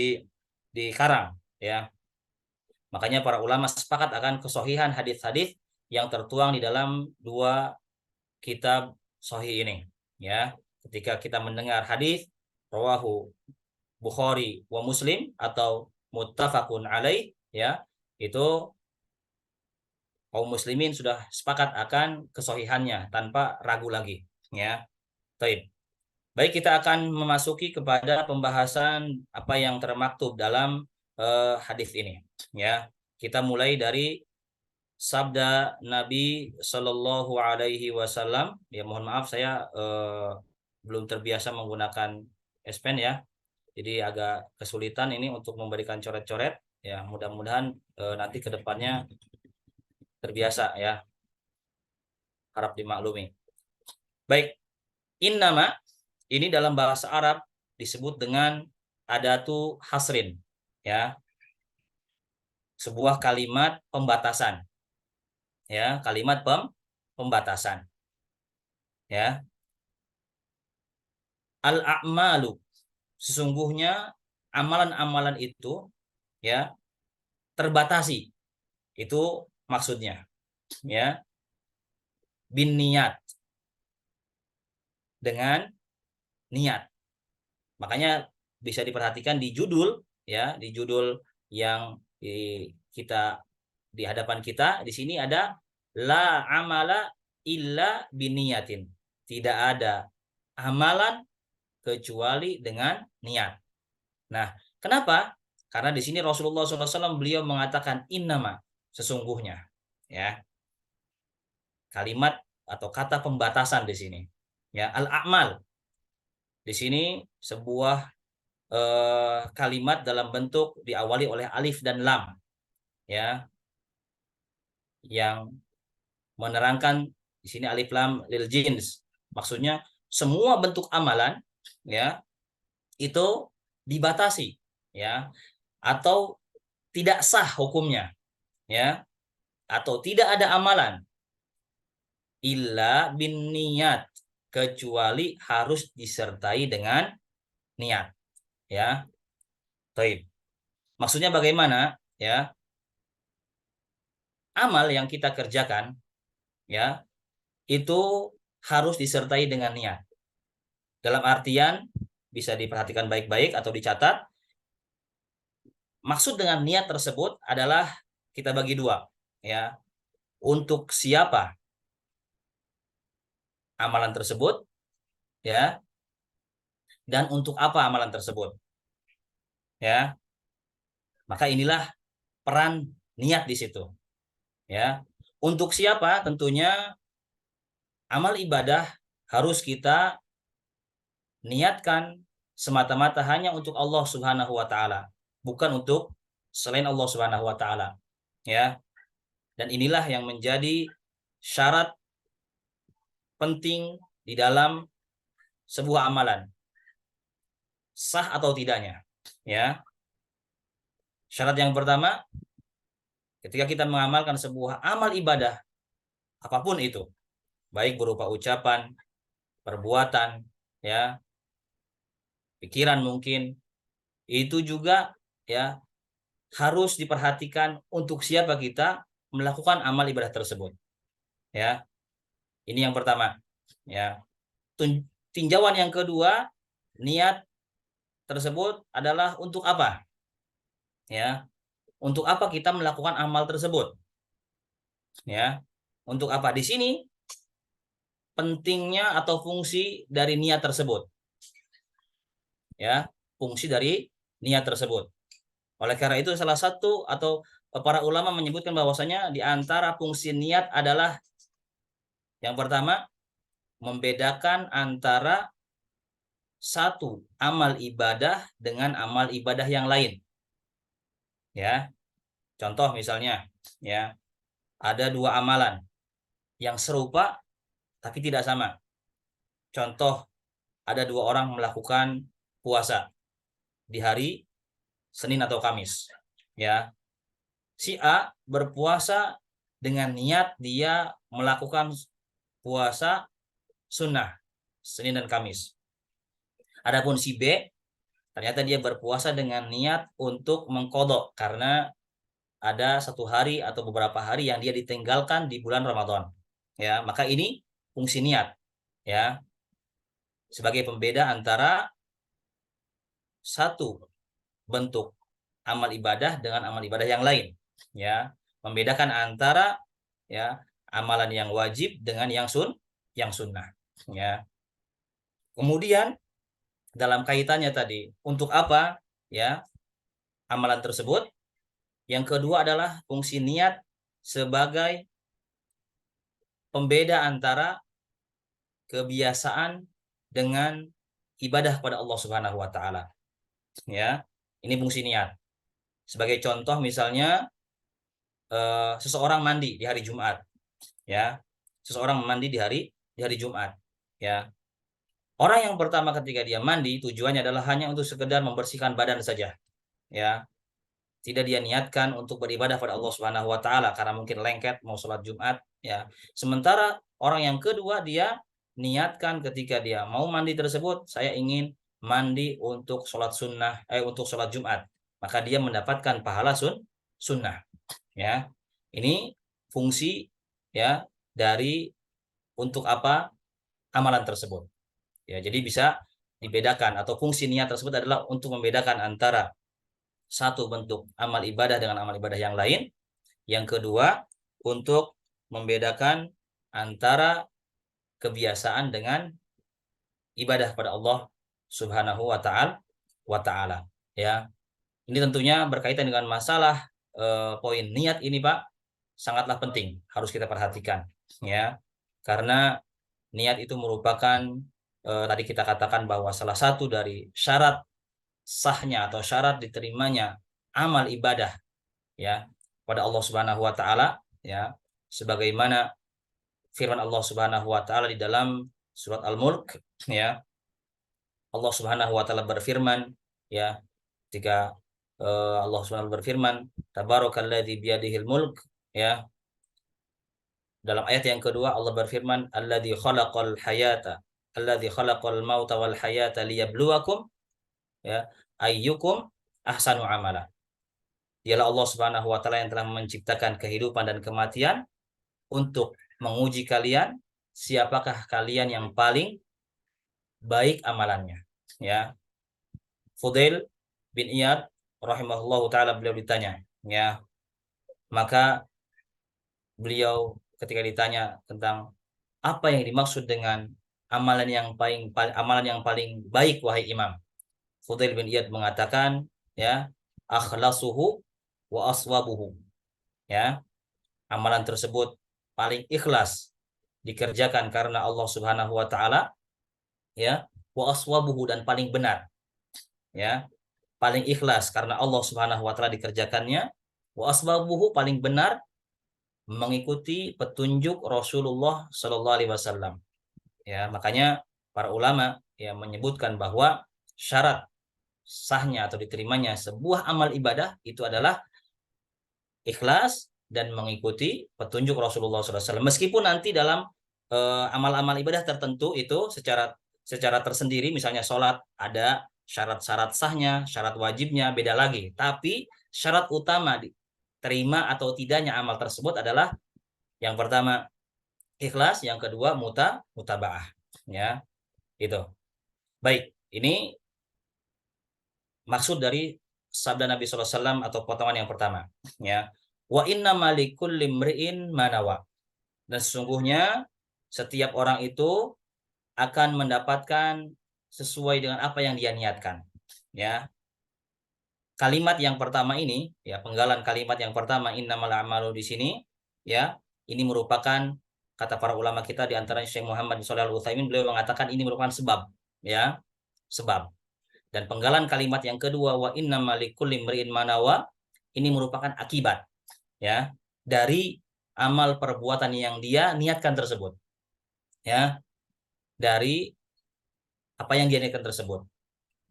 dikarang ya. Makanya para ulama sepakat akan kesohihan hadis-hadis yang tertuang di dalam dua kitab sahih ini ya. Ketika kita mendengar hadis rawahu Bukhari wa Muslim atau muttafaqun alaih ya, itu kaum muslimin sudah sepakat akan kesohihannya tanpa ragu lagi ya. Baik, kita akan memasuki kepada pembahasan apa yang termaktub dalam hadis ini ya. Kita mulai dari sabda Nabi Shallallahu Alaihi Wasallam. Ya, mohon maaf saya belum terbiasa menggunakan S Pen ya, jadi agak kesulitan ini untuk memberikan coret-coret ya. Mudah-mudahan nanti kedepannya terbiasa ya, harap dimaklumi. Baik, innama ini dalam bahasa Arab disebut dengan adatu hasrin ya, sebuah kalimat pembatasan ya, kalimat pembatasan ya. Al-a'malu, sesungguhnya amalan-amalan itu ya terbatasi, itu maksudnya ya, bin niat, dengan niat. Makanya bisa diperhatikan di judul ya, di judul yang di hadapan kita di sini ada la amala illa biniyatin, tidak ada amalan kecuali dengan niat. Nah, kenapa? Karena di sini Rasulullah SAW beliau mengatakan innama, sesungguhnya ya. Kalimat atau kata pembatasan di sini. Ya, al-a'mal. Di sini sebuah kalimat dalam bentuk diawali oleh alif dan lam, ya, yang menerangkan di sini alif lam lil jins. Maksudnya semua bentuk amalan, ya, itu dibatasi, ya, atau tidak sah hukumnya, ya, atau tidak ada amalan illa bin niat, kecuali harus disertai dengan niat, ya. Baik. Maksudnya bagaimana, ya? Amal yang kita kerjakan, ya, itu harus disertai dengan niat. Dalam artian bisa diperhatikan baik-baik atau dicatat. Maksud dengan niat tersebut adalah kita bagi dua, ya. Untuk siapa amalan tersebut, ya, dan untuk apa amalan tersebut, ya. Maka inilah peran niat di situ, ya. Untuk siapa? Tentunya amal ibadah harus kita niatkan semata-mata hanya untuk Allah Subhanahu wa taala, bukan untuk selain Allah Subhanahu wa taala, ya. Dan inilah yang menjadi syarat penting di dalam sebuah amalan, sah atau tidaknya, ya. Syarat yang pertama, ketika kita mengamalkan sebuah amal ibadah apapun itu, baik berupa ucapan, perbuatan, ya, pikiran mungkin, itu juga, ya, harus diperhatikan untuk siapa kita melakukan amal ibadah tersebut, ya. Ini yang pertama, ya. Tinjauan yang kedua, niat tersebut adalah untuk apa, ya. Untuk apa kita melakukan amal tersebut, ya. Untuk apa? Di sini pentingnya atau fungsi dari niat tersebut, ya. Fungsi dari niat tersebut. Oleh karena itu salah satu atau para ulama menyebutkan bahwasanya di antara fungsi niat adalah yang pertama, membedakan antara satu amal ibadah dengan amal ibadah yang lain, ya. Contoh misalnya, ya, ada dua amalan yang serupa tapi tidak sama. Contoh, ada dua orang melakukan puasa di hari Senin atau Kamis, ya. Si A berpuasa dengan niat dia melakukan puasa sunnah Senin dan Kamis. Adapun si B ternyata dia berpuasa dengan niat untuk mengkodok karena ada satu hari atau beberapa hari yang dia ditinggalkan di bulan Ramadan, ya. Maka ini fungsi niat, ya, sebagai pembeda antara satu bentuk amal ibadah dengan amal ibadah yang lain, ya. Membedakan antara, ya, amalan yang wajib dengan yang sunnah, ya. Kemudian dalam kaitannya tadi untuk apa, ya, amalan tersebut, yang kedua adalah fungsi niat sebagai pembeda antara kebiasaan dengan ibadah pada Allah Subhanahu wa taala, ya. Ini fungsi niat. Sebagai contoh misalnya seseorang mandi di hari Jumat, ya. Seseorang mandi di hari Jumat, ya. Orang yang pertama ketika dia mandi tujuannya adalah hanya untuk sekedar membersihkan badan saja, ya. Tidak dia niatkan untuk beribadah pada Allah Subhanahu wa taala karena mungkin lengket mau sholat Jumat, ya. Sementara orang yang kedua dia niatkan ketika dia mau mandi tersebut, saya ingin mandi untuk sholat sunnah, untuk sholat Jumat. Maka dia mendapatkan pahala sunnah, ya. Ini fungsi, ya, dari untuk apa amalan tersebut. Ya, jadi bisa dibedakan atau fungsi niat tersebut adalah untuk membedakan antara satu bentuk amal ibadah dengan amal ibadah yang lain. Yang kedua, untuk membedakan antara kebiasaan dengan ibadah pada Allah Subhanahu wa taala, ya. Ini tentunya berkaitan dengan masalah poin niat ini, Pak, sangatlah penting, harus kita perhatikan, ya. Karena niat itu merupakan tadi kita katakan bahwa salah satu dari syarat sahnya atau syarat diterimanya amal ibadah ya pada Allah Subhanahu wa taala ya, sebagaimana firman Allah Subhanahu wa taala di dalam surat Al-Mulk ya. Allah Subhanahu wa taala berfirman ya, ketika Allah Subhanahu wa taala berfirman, tabarakalladzi biyadihil mulk ya. Dalam ayat yang kedua Allah berfirman, alladzi khalaqal mauta wal hayata liyabluwakum ya ayyukum ahsanu amala. Dialah Allah Subhanahu wa taala yang telah menciptakan kehidupan dan kematian untuk menguji kalian siapakah kalian yang paling baik amalannya ya. Fudail bin Iyad rahimahullahu taala beliau ditanya ya, maka beliau ketika ditanya tentang apa yang dimaksud dengan amalan yang paling baik wahai imam, Fudail bin Iyad mengatakan ya, akhlasuhu wa aswabuhu ya, amalan tersebut paling ikhlas dikerjakan karena Allah Subhanahu wa taala ya, wa aswabuhu dan paling benar ya, paling ikhlas karena Allah Subhanahu wa taala dikerjakannya, wa aswabuhu paling benar mengikuti petunjuk Rasulullah Shallallahu alaihi wasallam ya. Makanya para ulama ya menyebutkan bahwa syarat sahnya atau diterimanya sebuah amal ibadah itu adalah ikhlas dan mengikuti petunjuk Rasulullah SAW. Meskipun nanti dalam amal-amal ibadah tertentu itu secara tersendiri, misalnya sholat ada syarat-syarat sahnya, syarat wajibnya beda lagi. Tapi syarat utama diterima atau tidaknya amal tersebut adalah yang pertama ikhlas, yang kedua mutabaah. Ya, itu. Baik, ini maksud dari sabda Nabi SAW atau potongan yang pertama ya, wa inna malikul limri'in manawa, dan sesungguhnya setiap orang itu akan mendapatkan sesuai dengan apa yang dia niatkan ya. Kalimat yang pertama ini ya, penggalan kalimat yang pertama innamal a'malu di sini ya, ini merupakan kata para ulama kita di antaranya Syekh Muhammad Shalih Al-Utsaimin, beliau mengatakan ini merupakan sebab ya, sebab. Dan penggalan kalimat yang kedua wa innamal likulli imri'in manawa, ini merupakan akibat ya dari amal perbuatan yang dia niatkan tersebut ya, dari apa yang dia niatkan tersebut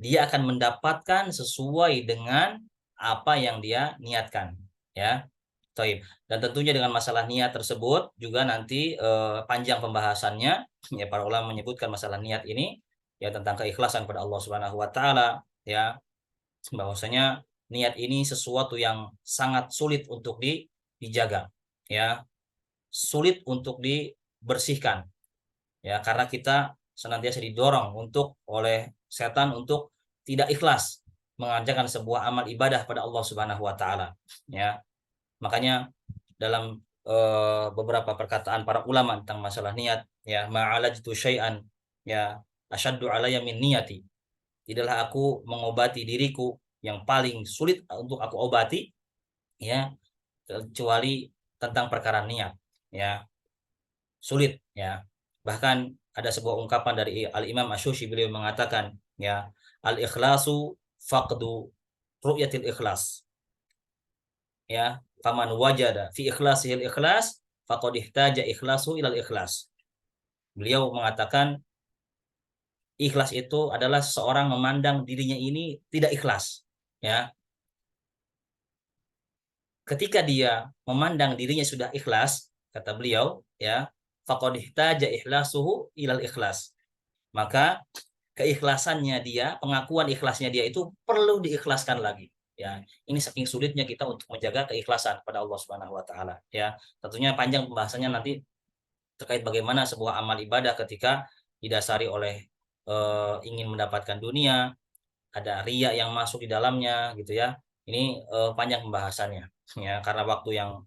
dia akan mendapatkan sesuai dengan apa yang dia niatkan ya. Taib. Dan tentunya dengan masalah niat tersebut juga nanti panjang pembahasannya ya, para ulama menyebutkan masalah niat ini ya tentang keikhlasan pada Allah Subhanahu wa taala ya, bahwasanya niat ini sesuatu yang sangat sulit untuk dijaga ya, sulit untuk dibersihkan ya, karena kita senantiasa didorong oleh setan untuk tidak ikhlas mengerjakan sebuah amal ibadah pada Allah Subhanahu wa taala ya. Makanya dalam beberapa perkataan para ulama tentang masalah niat ya, ma'alajtu syai'an ya asyaddu alayya min niyati, tidaklah aku mengobati diriku yang paling sulit untuk aku obati ya kecuali tentang perkara niat ya, sulit ya. Bahkan ada sebuah ungkapan dari Al-Imam Asy-Syushi, beliau mengatakan ya, al-ikhlasu faqdu ru'yatil ikhlas ya, faman wajada fi ikhlasihil ikhlas faqad ihtaja ikhlasu ilal ikhlas. Beliau mengatakan ikhlas itu adalah seorang memandang dirinya ini tidak ikhlas ya. Ketika dia memandang dirinya sudah ikhlas, kata beliau ya, faqad ihtaja ikhlasuhu ilal ikhlas, maka keikhlasannya dia, pengakuan ikhlasnya dia itu perlu diikhlaskan lagi ya. Ini saking sulitnya kita untuk menjaga keikhlasan pada Allah Subhanahu wa taala ya. Tentunya panjang pembahasannya nanti terkait bagaimana sebuah amal ibadah ketika didasari oleh ingin mendapatkan dunia, ada riya yang masuk di dalamnya gitu ya. Ini panjang pembahasannya ya, karena waktu yang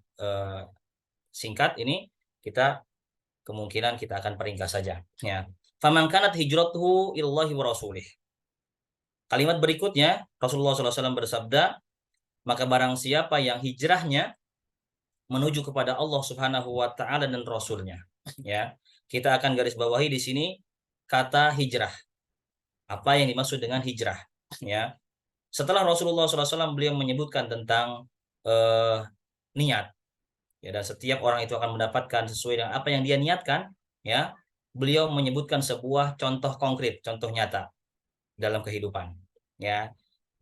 singkat ini kita kemungkinan kita akan peringkas saja ya. Faman kanat hijratuhu ilallahi wa rasulih. Kalimat berikutnya Rasulullah SAW bersabda, maka barang siapa yang hijrahnya menuju kepada Allah Subhanahu wa taala dan Rasulnya ya, kita akan garis bawahi di sini kata hijrah. Apa yang dimaksud dengan hijrah? Ya, setelah Rasulullah SAW beliau menyebutkan tentang niat, ya, dan setiap orang itu akan mendapatkan sesuai dengan apa yang dia niatkan, ya, beliau menyebutkan sebuah contoh konkret, contoh nyata dalam kehidupan, ya.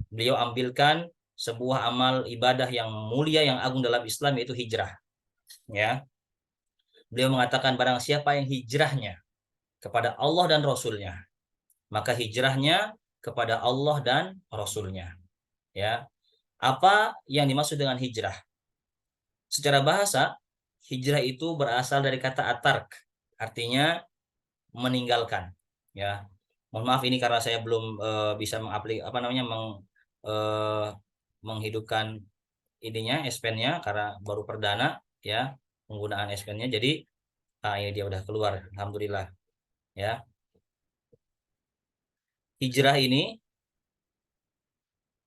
Beliau ambilkan sebuah amal ibadah yang mulia, yang agung dalam Islam, yaitu hijrah, ya. Beliau mengatakan barang siapa yang hijrahnya kepada Allah dan Rasulnya, maka hijrahnya kepada Allah dan Rasulnya, ya. Apa yang dimaksud dengan hijrah? Secara bahasa, hijrah itu berasal dari kata atark, artinya meninggalkan, ya. Mohon maaf ini karena saya belum bisa eh, menghidupkan ininya S Pen-nya karena baru perdana, ya, penggunaan S Pen-nya. Jadi ini dia udah keluar, alhamdulillah, ya. Hijrah ini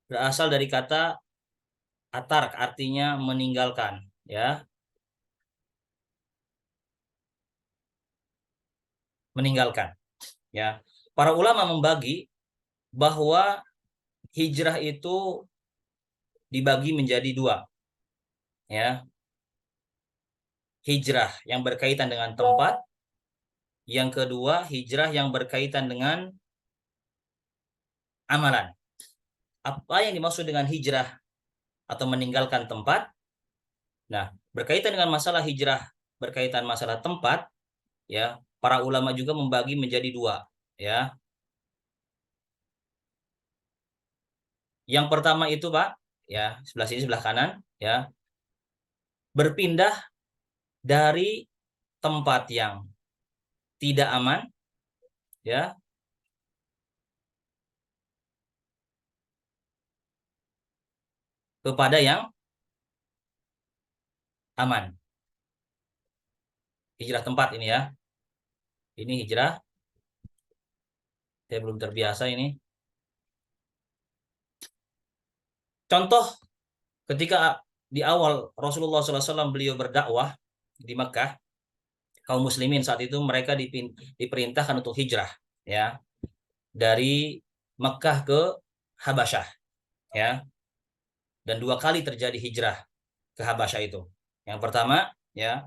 berasal dari kata atark, artinya meninggalkan, ya, meninggalkan, ya. Para ulama membagi bahwa hijrah itu dibagi menjadi dua, ya. Hijrah yang berkaitan dengan tempat, yang kedua hijrah yang berkaitan dengan amalan. Apa yang dimaksud dengan hijrah atau meninggalkan tempat? Nah, berkaitan dengan masalah hijrah, berkaitan masalah tempat, ya, para ulama juga membagi menjadi dua, ya. Yang pertama itu, Pak, ya, sebelah sini sebelah kanan, ya, berpindah dari tempat yang tidak aman, ya, kepada yang aman. Hijrah tempat ini, ya. Ini hijrah. Saya belum terbiasa ini. Contoh ketika di awal Rasulullah SAW beliau berdakwah di Mekah, kaum muslimin saat itu mereka diperintahkan untuk hijrah, ya, dari Mekah ke Habasyah, ya. Dan 2 kali terjadi hijrah ke Habasyah itu. Yang pertama, ya,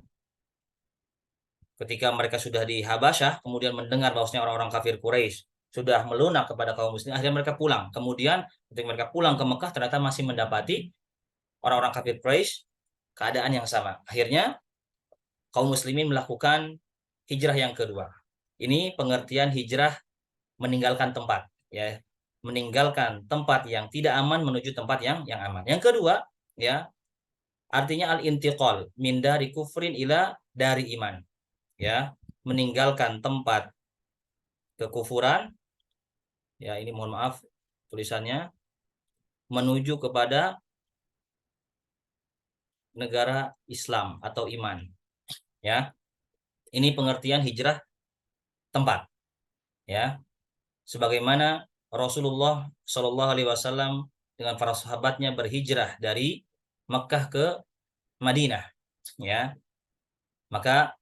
ketika mereka sudah di Habasyah, kemudian mendengar bahwasanya orang-orang kafir Quraisy sudah melunak kepada kaum muslimin, akhirnya mereka pulang. Kemudian ketika mereka pulang ke Mekah, ternyata masih mendapati orang-orang kafir Quraisy keadaan yang sama. Akhirnya kaum muslimin melakukan hijrah yang kedua. Ini pengertian hijrah meninggalkan tempat, ya. Meninggalkan tempat yang tidak aman menuju tempat yang aman. Yang kedua, ya, artinya al-intiqal min dari kufrin ila dari iman, ya. Meninggalkan tempat kekufuran, ya, ini mohon maaf tulisannya, menuju kepada negara Islam atau iman, ya. Ini pengertian hijrah tempat, ya. Sebagaimana Rasulullah Shallallahu Alaihi Wasallam dengan para sahabatnya berhijrah dari Mekah ke Madinah, ya. Maka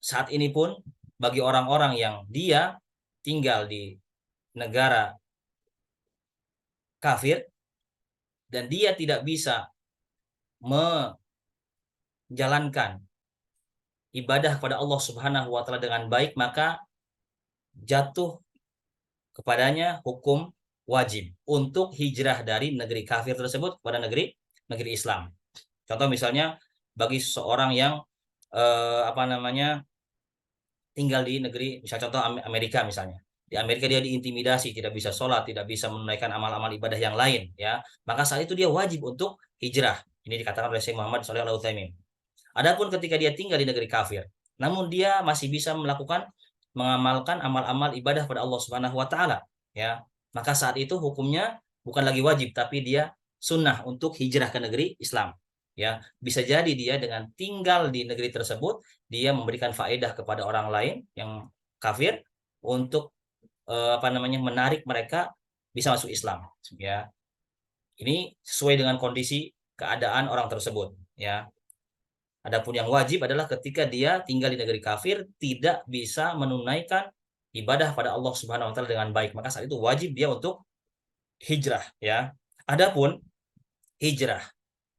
saat ini pun bagi orang-orang yang dia tinggal di negara kafir dan dia tidak bisa menjalankan ibadah kepada Allah Subhanahu wa taala dengan baik, maka jatuh kepadanya hukum wajib untuk hijrah dari negeri kafir tersebut kepada negeri Islam. Contoh misalnya bagi seseorang yang tinggal di negeri, misal contoh Amerika misalnya. Di Amerika dia diintimidasi, tidak bisa sholat, tidak bisa menunaikan amal-amal ibadah yang lain, ya. Maka saat itu dia wajib untuk hijrah. Ini dikatakan oleh Syekh Muhammad Shalih Al Utsaimin. Adapun ketika dia tinggal di negeri kafir, namun dia masih bisa mengamalkan amal-amal ibadah pada Allah Subhanahu wa taala, ya. Maka saat itu hukumnya bukan lagi wajib, tapi dia sunnah untuk hijrah ke negeri Islam, ya. Bisa jadi dia dengan tinggal di negeri tersebut dia memberikan faedah kepada orang lain yang kafir untuk menarik mereka bisa masuk Islam, ya. Ini sesuai dengan kondisi keadaan orang tersebut, ya. Adapun yang wajib adalah ketika dia tinggal di negeri kafir tidak bisa menunaikan ibadah pada Allah Subhanahu wa taala dengan baik, maka saat itu wajib dia untuk hijrah ya. Adapun hijrah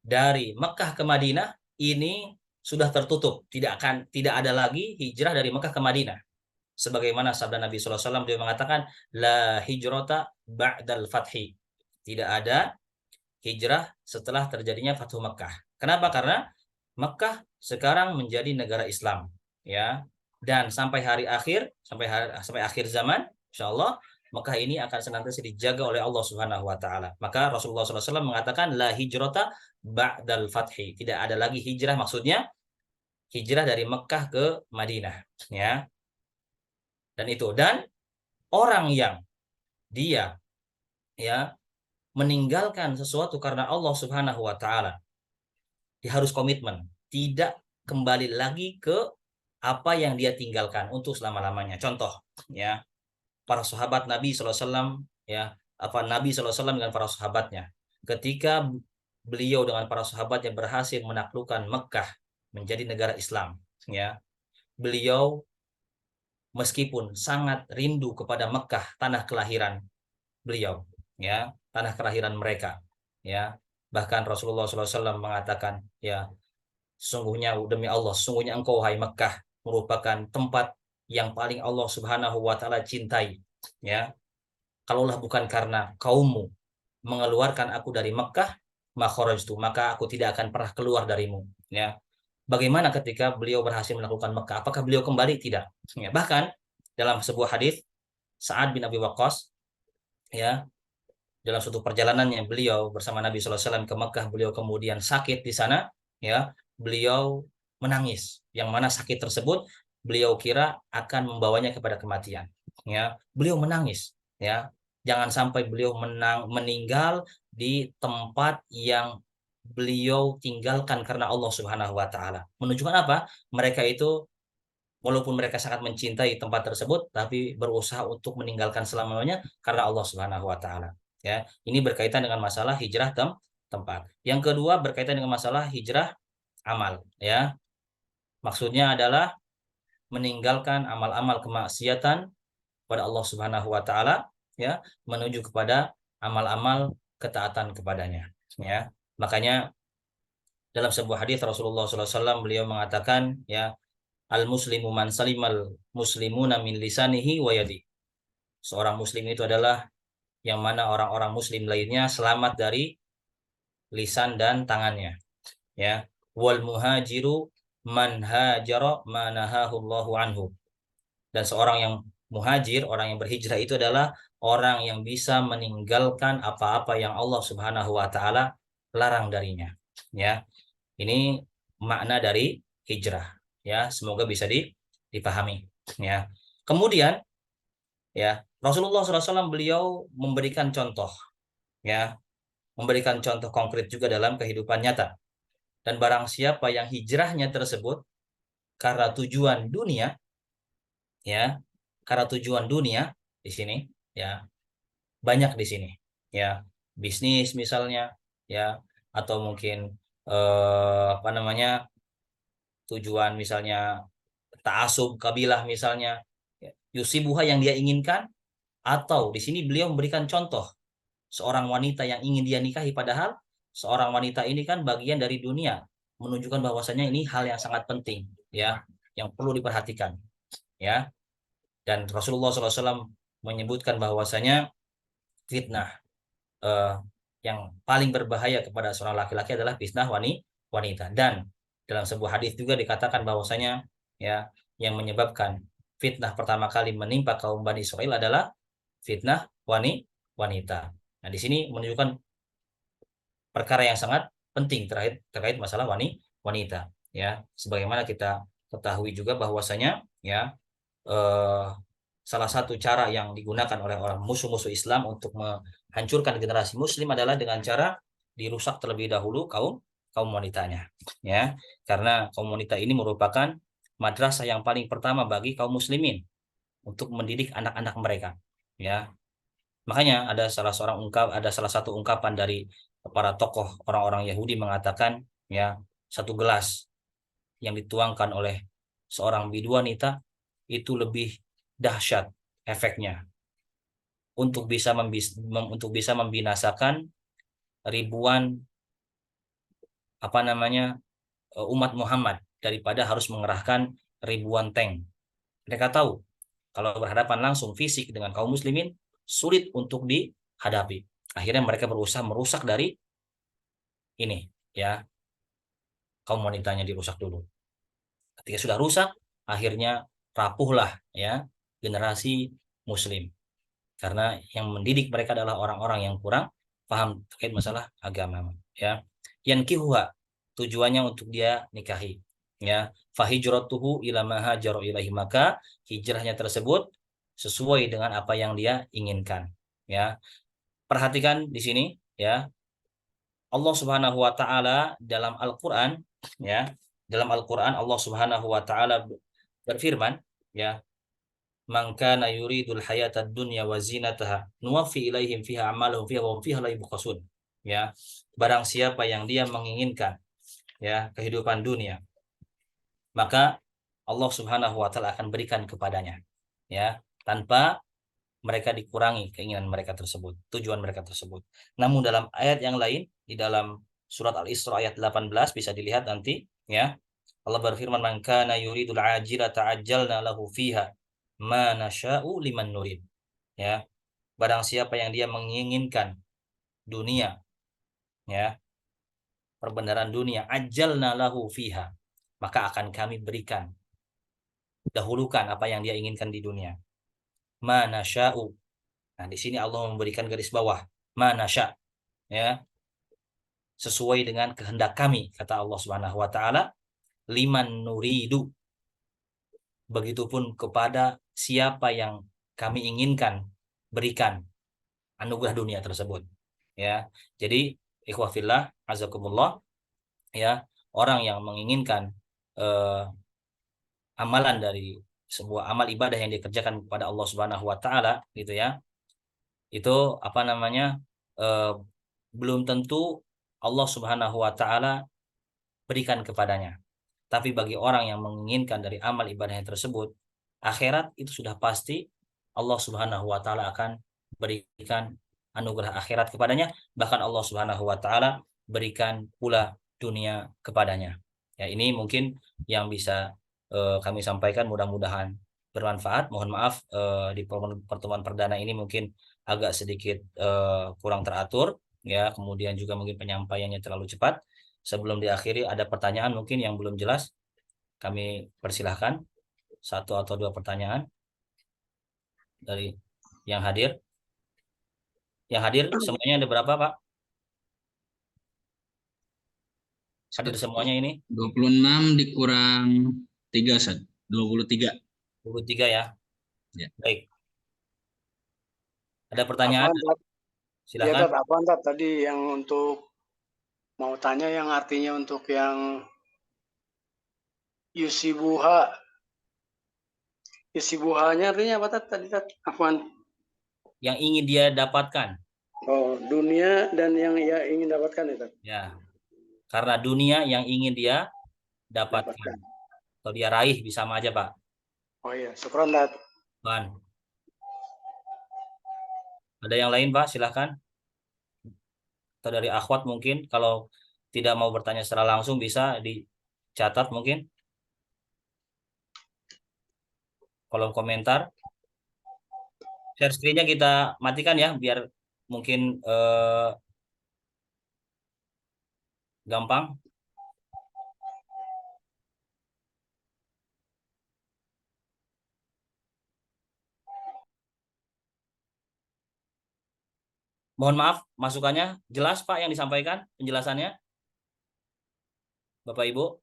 dari Mekah ke Madinah ini sudah tertutup, tidak ada lagi hijrah dari Mekah ke Madinah. Sebagaimana sabda Nabi sallallahu alaihi wasallam, dia mengatakan la hijrata ba'dal fathi. Tidak ada hijrah setelah terjadinya Fathu Mekah. Kenapa? Karena Mekah sekarang menjadi negara Islam, ya. Dan sampai hari akhir, sampai akhir zaman, insya Allah Mekah ini akan senantiasa dijaga oleh Allah Subhanahu wa taala. Maka Rasulullah SAW mengatakan la hijrata ba'dal fathi. Tidak ada lagi hijrah, maksudnya hijrah dari Mekah ke Madinah, ya. Dan orang yang dia ya meninggalkan sesuatu karena Allah Subhanahu wa taala, dia harus komitmen, tidak kembali lagi ke apa yang dia tinggalkan untuk selama-lamanya. Contoh, ya, para sahabat Nabi SAW, ya, Nabi SAW dengan para sahabatnya, ketika beliau dengan para sahabatnya berhasil menaklukkan Mekah menjadi negara Islam, ya, beliau meskipun sangat rindu kepada Mekah, tanah kelahiran beliau, ya, tanah kelahiran mereka, ya, bahkan Rasulullah SAW mengatakan, ya, sesungguhnya demi Allah, sesungguhnya engkau hai Mekah merupakan tempat yang paling Allah Subhanahu wa taala cintai, ya. Kalaulah bukan karena kaummu mengeluarkan aku dari Mekah, maka aku tidak akan pernah keluar darimu, ya. Bagaimana ketika beliau berhasil menaklukkan Mekah? Apakah beliau kembali? Tidak. Ya, bahkan dalam sebuah hadis Sa'ad bin Abi Waqqas, ya, dalam suatu perjalanannya beliau bersama Nabi SAW ke Mekah, beliau kemudian sakit di sana, ya, beliau menangis, yang mana sakit tersebut beliau kira akan membawanya kepada kematian, ya, beliau menangis, ya, jangan sampai beliau meninggal di tempat yang beliau tinggalkan karena Allah Subhanahu wa taala. Menunjukkan apa? Mereka itu walaupun mereka sangat mencintai tempat tersebut, tapi berusaha untuk meninggalkan selamanya karena Allah Subhanahu wa taala. Ya, ini berkaitan dengan masalah hijrah tempat. Yang kedua berkaitan dengan masalah hijrah amal, ya. Maksudnya adalah meninggalkan amal-amal kemaksiatan pada Allah Subhanahu wa taala, ya, menuju kepada amal-amal ketaatan kepadanya, ya. Makanya dalam sebuah hadis Rasulullah SAW beliau mengatakan, ya, al muslimu man salimal muslimuna min lisanihi wa yadi. Seorang muslim itu adalah yang mana orang-orang muslim lainnya selamat dari lisan dan tangannya, ya. Wal muhajiru man hajara ma nahahullahu anhu. Dan seorang yang muhajir, orang yang berhijrah itu adalah orang yang bisa meninggalkan apa-apa yang Allah Subhanahu wa taala larang darinya, ya. Ini makna dari hijrah, ya. Semoga bisa dipahami, ya. Kemudian, ya, Rasulullah SAW beliau memberikan contoh, ya, memberikan contoh konkret juga dalam kehidupan nyata. Dan barang siapa yang hijrahnya tersebut karena tujuan dunia, ya, karena tujuan dunia di sini, ya, banyak di sini, ya, bisnis misalnya, ya, atau mungkin apa namanya, tujuan misalnya ta'asub kabilah misalnya, ya, yusibuha yang dia inginkan, atau di sini beliau memberikan contoh seorang wanita yang ingin dia nikahi, padahal seorang wanita ini kan bagian dari dunia, menunjukkan bahwasanya ini hal yang sangat penting, ya, yang perlu diperhatikan, ya. Dan Rasulullah SAW menyebutkan bahwasanya fitnah yang paling berbahaya kepada seorang laki-laki adalah fitnah wanita. Dan dalam sebuah hadis juga dikatakan bahwasanya, ya, yang menyebabkan fitnah pertama kali menimpa kaum Bani Israel adalah fitnah wanita. Nah, di sini menunjukkan perkara yang sangat penting terkait masalah wanita, ya. Sebagaimana kita ketahui juga bahwasanya, ya, salah satu cara yang digunakan oleh orang musuh-musuh Islam untuk menghancurkan generasi Muslim adalah dengan cara dirusak terlebih dahulu kaum wanitanya, ya. Karena kaum wanita ini merupakan madrasah yang paling pertama bagi kaum muslimin untuk mendidik anak-anak mereka, ya. Makanya ada salah satu ungkapan dari para tokoh orang-orang Yahudi mengatakan, ya, satu gelas yang dituangkan oleh seorang bidu wanita itu lebih dahsyat efeknya untuk bisa membinasakan ribuan apa namanya umat Muhammad daripada harus mengerahkan ribuan tank. Mereka tahu kalau berhadapan langsung fisik dengan kaum muslimin sulit untuk dihadapi. Akhirnya mereka berusaha merusak dari ini ya, kaum wanitanya dirusak dulu. Ketika sudah rusak, akhirnya rapuhlah ya generasi muslim. Karena yang mendidik mereka adalah orang-orang yang kurang paham terkait masalah agama ya. Yankihuha, tujuannya untuk dia nikahi ya. Fahijratuhu ila ma hajaru ilaihi, maka hijrahnya tersebut sesuai dengan apa yang dia inginkan ya. Perhatikan di sini ya, Allah Subhanahu wa taala dalam Al-Qur'an ya, dalam Al-Qur'an Allah Subhanahu wa taala berfirman ya, "Man kana yuridul hayatad dunya wa zinataha nuwaffi ilaihim fiha a'malahum fiha wa hum fiha la yubkhasun." Ya, barang siapa yang dia menginginkan ya kehidupan dunia, maka Allah Subhanahu wa taala akan berikan kepadanya ya, tanpa mereka dikurangi keinginan mereka tersebut, tujuan mereka tersebut. Namun dalam ayat yang lain di dalam surat Al-Isra ayat 18 bisa dilihat nanti ya. Allah berfirman, "Man kana yuridul ajilata ajjalna lahu fiha ma nasya'u liman nurid." Ya, barang siapa yang dia menginginkan dunia ya, perbendaharaan dunia, ajjalna lahu fiha, maka akan kami berikan, dahulukan apa yang dia inginkan di dunia. Ma nasya'u. Nah, di sini Allah memberikan garis bawah, ma nasya' ya, sesuai dengan kehendak kami, kata Allah Subhanahu wa taala, liman nuridu, begitupun kepada siapa yang kami inginkan berikan anugerah dunia tersebut ya. Jadi ikhwah fillah azakumullah ya, orang yang menginginkan eh, amalan dari sebuah amal ibadah yang dikerjakan kepada Allah Subhanahu wa taala gitu ya, itu apa namanya eh, belum tentu Allah Subhanahu wa taala berikan kepadanya. Tapi bagi orang yang menginginkan dari amal ibadahnya tersebut, akhirat itu sudah pasti Allah Subhanahu wa taala akan berikan anugerah akhirat kepadanya, bahkan Allah Subhanahu wa taala berikan pula dunia kepadanya. Ya, ini mungkin yang bisa kami sampaikan, mudah-mudahan bermanfaat. Mohon maaf di pertemuan perdana ini mungkin agak sedikit kurang teratur ya, kemudian juga mungkin penyampaiannya terlalu cepat. Sebelum diakhiri, ada pertanyaan mungkin yang belum jelas, kami persilahkan satu atau dua pertanyaan dari yang hadir. Yang hadir semuanya ada berapa, Pak? Hadir semuanya ini 26 dikurang 3, Ustaz. 23. 23 ya. Ya. Baik. Ada pertanyaan? Apaan, Tat? Ya, Silakan. Tat, apaan, Tat? Tadi yang untuk mau tanya yang artinya untuk yang yusibuha. Yusibuhanya artinya apa, Tat? Tadi, Tat? Apaan? Yang ingin dia dapatkan. Oh, dunia dan yang ia ingin dapatkan ya, Tat? Ya. Karena dunia yang ingin dia dapatkan. Dapatkan. Atau dia raih bisa sama aja, Pak. Oh iya, syukron, Tat. Ban. Ada yang lain, Pak? Silakan. Atau dari akhwat mungkin kalau tidak mau bertanya secara langsung bisa dicatat mungkin kolom komentar. Share screen-nya kita matikan ya biar mungkin gampang. Mohon maaf, masukannya jelas Pak yang disampaikan penjelasannya, Bapak Ibu.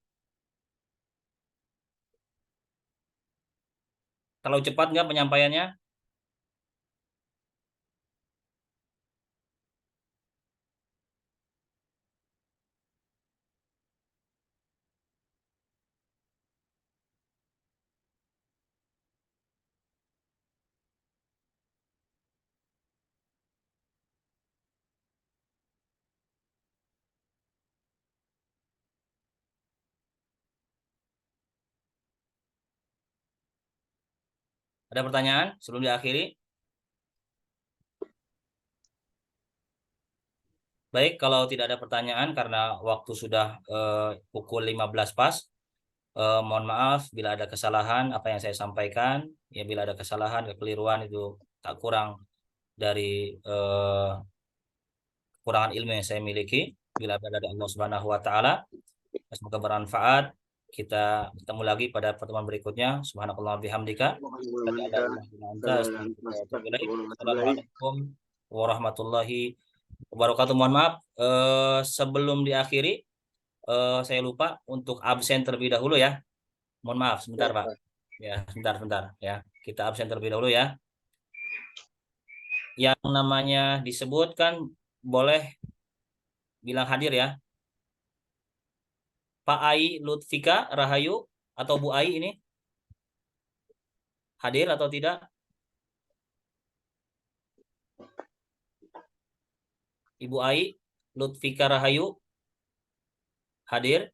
Kalau cepat nggak penyampaiannya? Ada pertanyaan sebelum diakhiri? Baik, kalau tidak ada pertanyaan karena waktu sudah pukul 15 pas, mohon maaf bila ada kesalahan apa yang saya sampaikan. Ya, bila ada kesalahan, kekeliruan itu tak kurang dari kekurangan ilmu yang saya miliki. Bila ada dari Allah Subhanahu wa taala. Semoga bermanfaat. Kita ketemu lagi pada pertemuan berikutnya. Subhanakallah bihamdika. Assalamualaikum warahmatullahi wabarakatuh. Mohon maaf, sebelum diakhiri, saya lupa untuk absen terlebih dahulu ya. Mohon maaf, sebentar Pak. Ya, sebentar ya. Kita absen terlebih dahulu ya. Yang namanya disebutkan boleh bilang hadir ya. Pak Ai Lutfika Rahayu atau Bu Ai ini hadir atau tidak? Ibu Ai Lutfika Rahayu hadir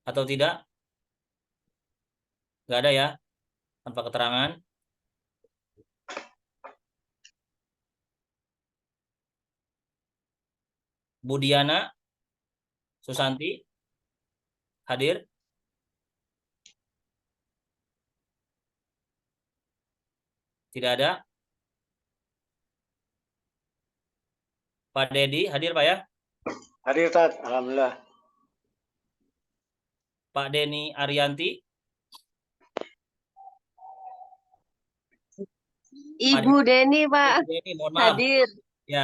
atau tidak? Nggak ada ya, tanpa keterangan. Bu Diana Susanti hadir? Tidak ada. Pak Dedi hadir Pak ya? Hadir Tat, alhamdulillah. Pak Deni Arianti. Ibu Deni, Pak. Ibu Deni, mohon maaf. Hadir. Ya,